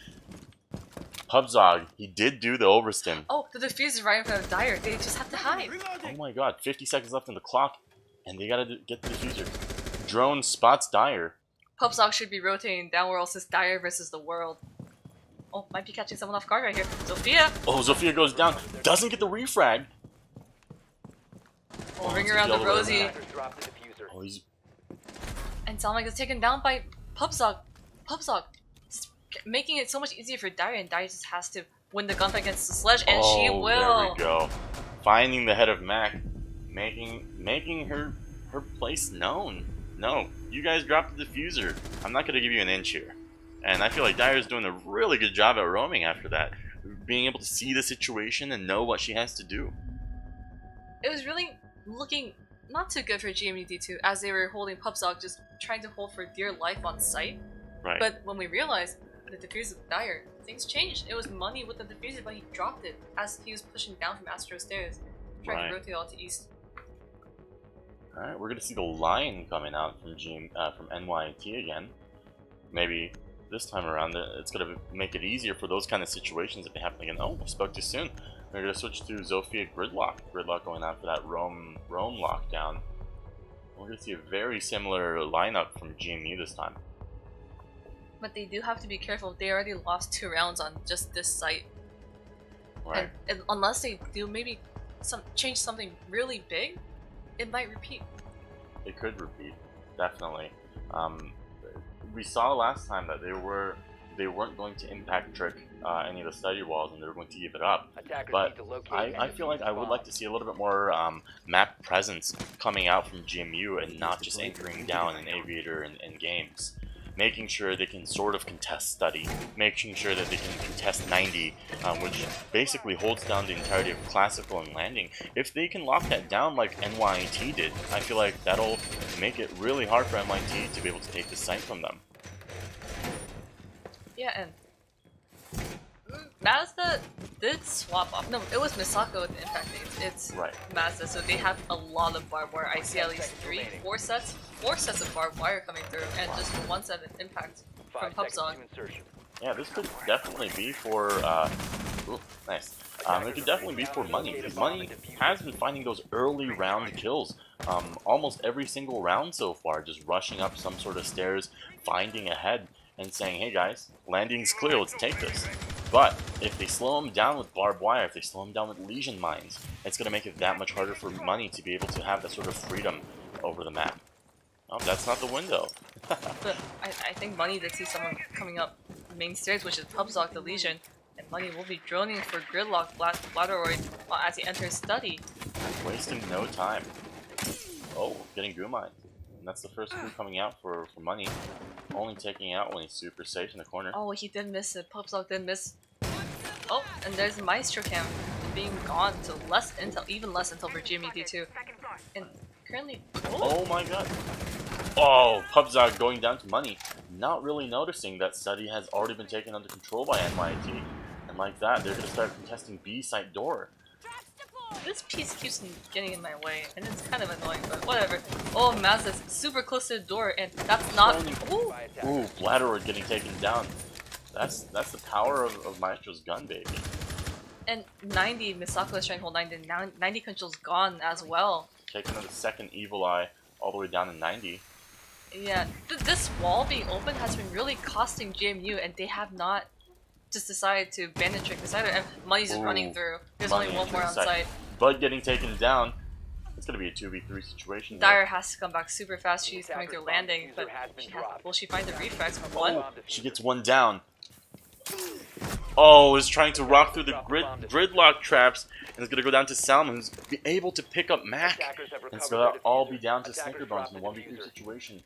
Pubzog, he did do the overstim. Oh, the defuse is right in front of Dyer. They just have to hide. Oh my god, 50 seconds left on the clock, and they gotta get the diffuser. Drone spots Dyer. Pubzog should be rotating down, or else it's Dyer versus the world. Oh, might be catching someone off guard right here. Zofia! Oh, Zofia goes down, doesn't get the refrag. Oh, ring around the Rosie. Oh, he's... And Salmak is taken down by Pubzog. Pubzog making it so much easier for Dyer, and Dyer just has to win the gunfight against the Sledge, and she will. There we go. Finding the head of Mac, making her place known. No, you guys dropped the diffuser. I'm not gonna give you an inch here. And I feel like Dyer's doing a really good job at roaming after that, being able to see the situation and know what she has to do. It was really looking not too good for GMUD2 as they were holding Pubzog, just trying to hold for dear life on site. Right. But when we realized the diffuser with Dyer, things changed. It was Money with the diffuser, but he dropped it as he was pushing down from Astro Stairs, trying to rotate all to east. All right, we're gonna see the Lion coming out from NYT again. Maybe this time around, it's gonna make it easier for those kind of situations if they happen again. Oh, I spoke too soon. We're gonna switch to Zofia Gridlock. Gridlock going out for that roam lockdown. We're gonna see a very similar lineup from GMU this time. But they do have to be careful. They already lost 2 rounds on just this site. Right. And unless they do maybe change something really big, it might repeat. It could repeat, definitely. We saw last time that they weren't going to impact trick any of the study walls, and they were going to give it up. But I feel like I would like to see a little bit more map presence coming out from GMU and not just anchoring down in Aviator and games. Making sure they can sort of contest study, making sure that they can contest 90, which basically holds down the entirety of classical and landing. If they can lock that down like NYT did, I feel like that'll make it really hard for NYT to be able to take the site from them. Yeah, and Mazda did swap off. No, it was Misako with the impact nades. It's Right. Mazda, so they have a lot of barbed wire. I see at least 4 sets of barbed wire coming through, and just one set of impact from 5 seconds Pubzog. to insertion. Yeah, this could definitely be for, ooh, nice. It could definitely be for Money, because Money has been finding those early round kills. Almost every single round so far, just rushing up some sort of stairs, finding a head, and saying, hey guys, landing's clear, let's take this. But if they slow him down with barbed wire, if they slow him down with Legion mines, it's going to make it that much harder for Money to be able to have that sort of freedom over the map. Oh, that's not the window. But I think Money did see someone coming up main stairs, which is Pubzog the Legion, and Money will be droning for Gridlock Bladderoid as he enters study. Wasting no time. Oh, getting Gumine. And that's the first clue coming out for Money. Only taking out when he's super safe in the corner. Oh, he did miss it. Pubzog did miss. Oh, and there's Maestro Cam being gone to less intel, even less intel for GMED2. And currently, Oh my god. Oh, Pubzog going down to Money. Not really noticing that Study has already been taken under control by NYT. And like that, they're going to start contesting B site door. this piece keeps getting in my way, and it's kind of annoying, but whatever. Oh, Mazda's super close to the door, and that's not. Ooh, Ooh, Bladderoid getting taken down. That's the power of Maestro's gun, baby. and 90 Misako is trying to hold 90. Now 90 control's gone as well. Taking the second Evil Eye all the way down to 90. Yeah, this wall being open has been really costing GMU, and they have not just decided to bandit trick this either. And Money's just Ooh, running through. There's Money only one more on entering site. Bud getting taken down. It's gonna be a 2v3 situation. here. Dyer has to come back super fast. She's coming through landing, but will she find the reflex from one? Oh, she gets one down. Oh, is trying to rock through the gridlock traps and is gonna go down to Salmon, who's be able to pick up Mac. And so that'll all be down to Snickerbones in a 1v3 situation.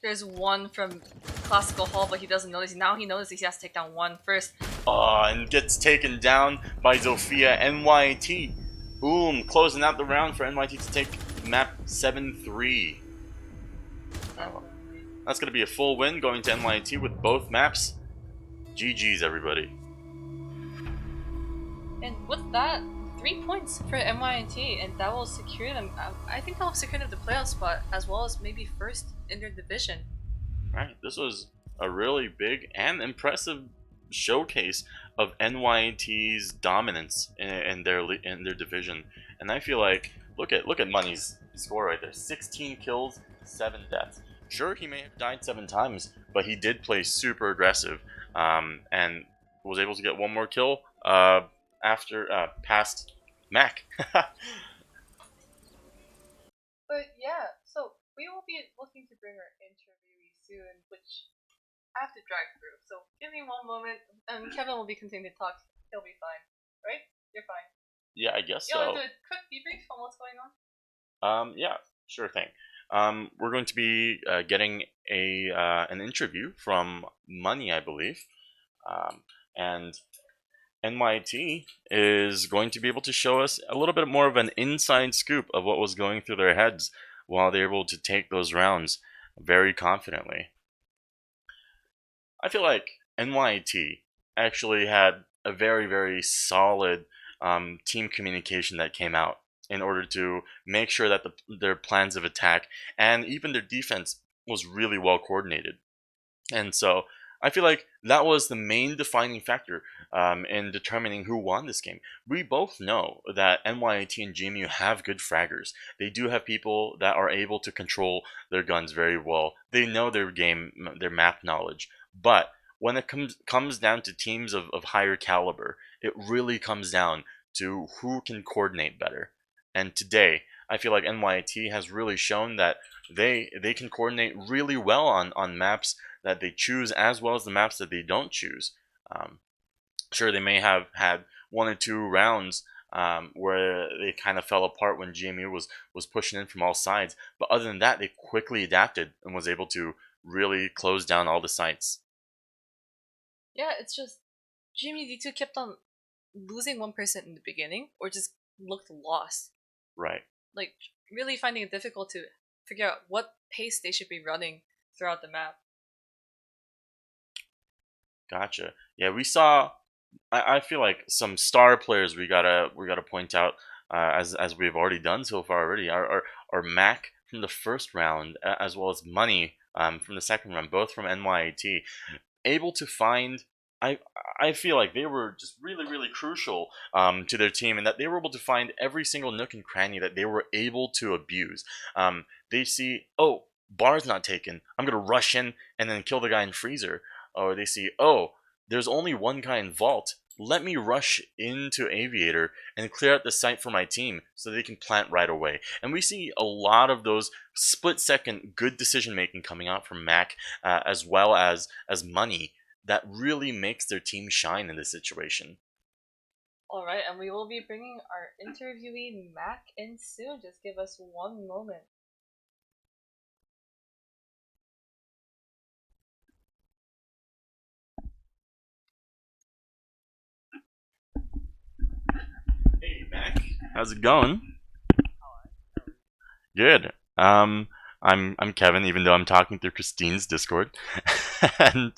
There's one from Classical Hall, but he doesn't notice. Now he notices he has to take down one first. Oh, and gets taken down by Zofia. NYT. Boom, closing out the round for NYT to take map 7-3. Oh, that's going to be a full win going to NYT with both maps. GG's, everybody. And with that, 3 points for MYNT, and that will secure them. I think that will secure them the playoff spot, as well as maybe first in their division. Right, this was a really big and impressive showcase of NYT's dominance in their division, and I feel like look at Money's score right there: 16 kills, 7 deaths. Sure, he may have died 7 times, but he did play super aggressive, and was able to get one more kill after past Mac. But yeah, so we will be looking to bring our interviewee soon, which I have to drag through. So give me one moment, and Kevin will be continuing to talk. He'll be fine, right? You're fine. Yeah, I guess You so. want to do a quick debrief on what's going on? Yeah, sure thing. We're going to be getting an interview from Money, I believe, and NYT is going to be able to show us a little bit more of an inside scoop of what was going through their heads while they're able to take those rounds very confidently. I feel like NYT actually had a very, very solid team communication that came out in order to make sure that their plans of attack and even their defense was really well coordinated. And so I feel like that was the main defining factor in determining who won this game. We both know that NYT and GMU have good fraggers. They do have people that are able to control their guns very well. They know their game, their map knowledge. But when it comes down to teams of higher caliber, it really comes down to who can coordinate better. And today, I feel like NYT has really shown that they can coordinate really well on maps that they choose as well as the maps that they don't choose. Sure, they may have had 1 or 2 rounds where they kind of fell apart when GMU was pushing in from all sides, but other than that, they quickly adapted and was able to really close down all the sites. Yeah, it's just GMD2 kept on losing one person in the beginning, or just looked lost. Right. Like, really finding it difficult to figure out what pace they should be running throughout the map. Gotcha. Yeah, we saw I feel like some star players we gotta point out, as we've already done so far already, are Mac from the first round, as well as Money from the second round, both from NYAT, able to find. I I feel like they were just really crucial to their team, and that they were able to find every single nook and cranny that they were able to abuse. They see, oh, bar's not taken, I'm gonna rush in and then kill the guy in freezer. Or they see, oh, there's only one guy in vault. Let me rush into Aviator and clear out the site for my team so they can plant right away. And we see a lot of those split-second good decision making coming out from Mac, as well as Money, that really makes their team shine in this situation. Alright, and we will be bringing our interviewee Mac in soon. Just give us one moment. Hey Mac, how's it going? Good. I'm Kevin, even though I'm talking through Christine's Discord, and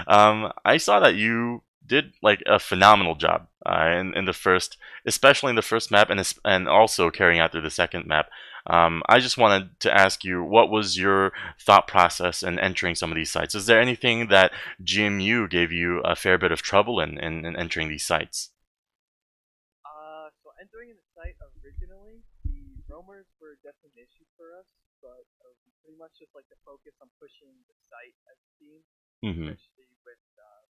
I saw that you did like a phenomenal job in the first, especially in the first map, and also carrying out through the second map. I just wanted to ask you, what was your thought process in entering some of these sites? Is there anything that GMU gave you a fair bit of trouble in entering these sites? So entering in the site originally, the roamers were definitely an issue for us, but we pretty much just like to focus on pushing the site as a team, Mm-hmm. especially with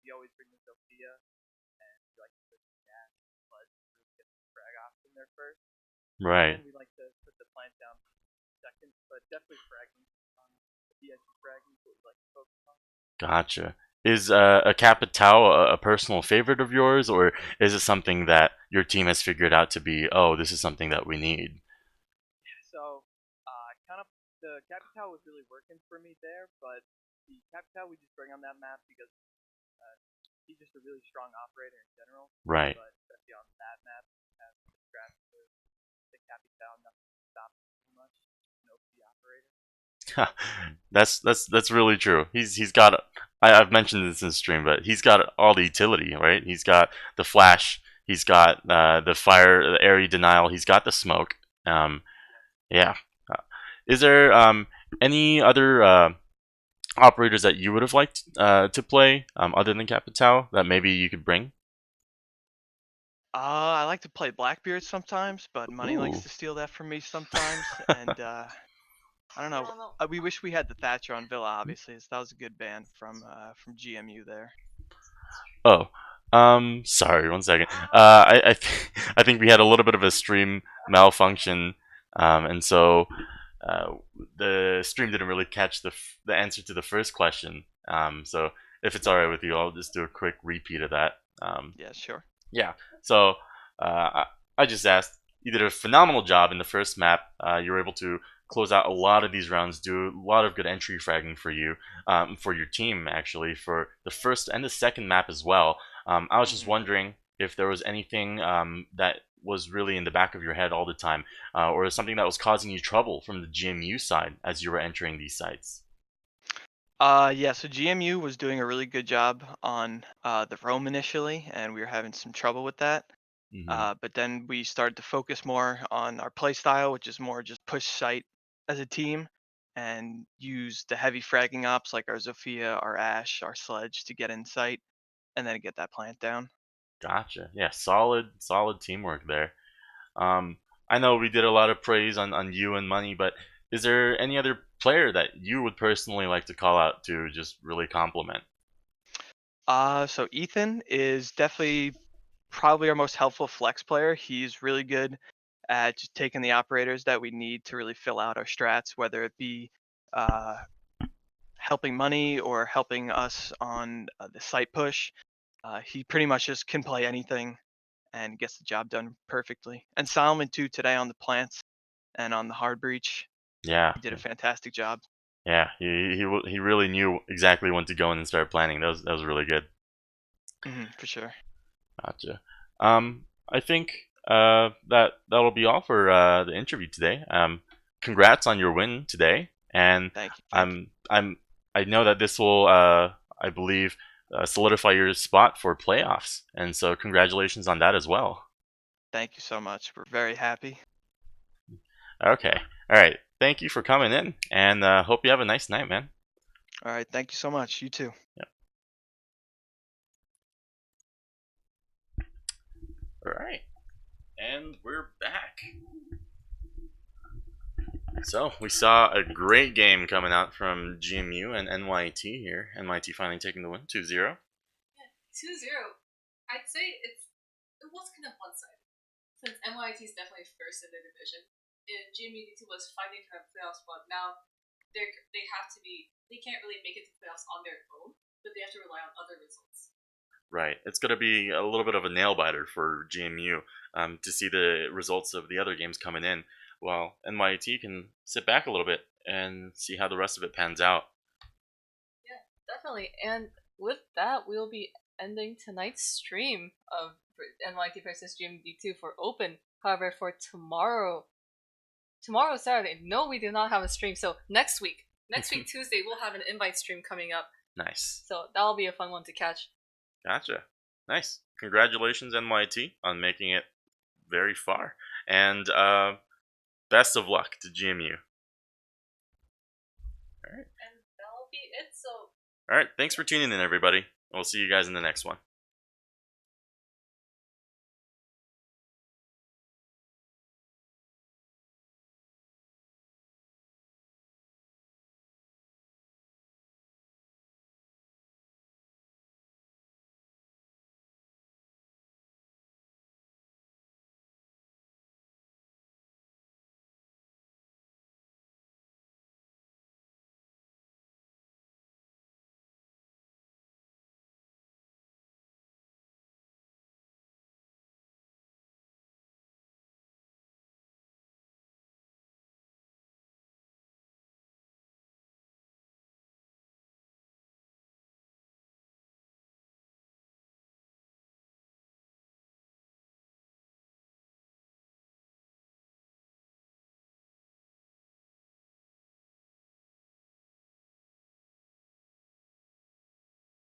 we always bring in Sophia and we like to push the gas, but really get the frag off in there first. Right. And we like to put the plant down second, but definitely fragments on the BSG fragments what we like to focus on. Gotcha. Is a Capitao a personal favorite of yours, or is it something that your team has figured out to be, oh, this is something that we need? So, kind of the Capital was really working for me there, but the Capital we just bring on that map because uh, he's just a really strong operator in general. Right. But especially on that map, has the scratch with the Capital, nothing to stop him too much. No the operator. That's really true. He's got. I've mentioned this in stream, but he's got all the utility, right? He's got the flash. He's got the fire, the area denial. He's got the smoke. Yeah. Uh, Is there any other operators that you would have liked to play other than Capitao that maybe you could bring? I like to play Blackbeard sometimes, but Money likes Ooh. to steal that from me sometimes, and I don't know. I don't know. We wish we had the Thatcher on Villa, obviously. That was a good ban from GMU there. Oh, sorry, one second. I think we had a little bit of a stream malfunction, and so uh, the stream didn't really catch the answer to the first question. So if it's alright with you, I'll just do a quick repeat of that. Yeah, sure. Yeah. So I just asked. You did a phenomenal job in the first map. You were able to close out a lot of these rounds, do a lot of good entry fragging for you, for your team actually, for the first and the second map as well. I was just wondering if there was anything that was really in the back of your head all the time, or something that was causing you trouble from the GMU side as you were entering these sites. Yeah, so GMU was doing a really good job on the roam initially, and we were having some trouble with that. Hmm. But then we started to focus more on our play style, which is more just push site as a team and use the heavy fragging ops like our Zofia, our Ash, our Sledge to get in sight and then get that plant down. Gotcha. Yeah, solid teamwork there. I know we did a lot of praise on you and Money, but is there any other player that you would personally like to call out to just really compliment? So Ethan is definitely probably our most helpful flex player. He's really good at just taking the operators that we need to really fill out our strats, whether it be uh, helping Money or helping us on the site push. He pretty much just can play anything and gets the job done perfectly. And Solomon too today on the plants and on the hard breach. Yeah, He did a fantastic job. yeah, he really knew exactly when to go in and start planning. That was really good. For sure. Gotcha. I think that'll be all for the interview today. Congrats on your win today, and Thank you. I know that this will I believe solidify your spot for playoffs. And so, congratulations on that as well. Thank you so much. We're very happy. Okay. All right. Thank you for coming in, and hope you have a nice night, man. All right. Thank you so much. You too. All right. And we're back. So, we saw a great game coming out from GMU and NYT here. NYT finally taking the win 2-0. 2-0. I'd say it was kind of one-sided, since NYT is definitely first in their division. And GMU2 was fighting for a playoff spot. Now they can't really make it to playoffs on their own, but they have to rely on other results. Right. It's going to be a little bit of a nail biter for GMU to see the results of the other games coming in, while NYT can sit back a little bit and see how the rest of it pans out. Yeah, definitely. And with that, we'll be ending tonight's stream of NYT versus GMD2 for Open. However, for tomorrow Saturday, no, we do not have a stream. So next week Tuesday, we'll have an invite stream coming up. Nice. So that'll be a fun one to catch. Gotcha. Nice. Congratulations, NYT, on making it very far. And best of luck to GMU. All right. And that'll be it. So All right. Thanks for tuning in, everybody. We'll see you guys in the next one.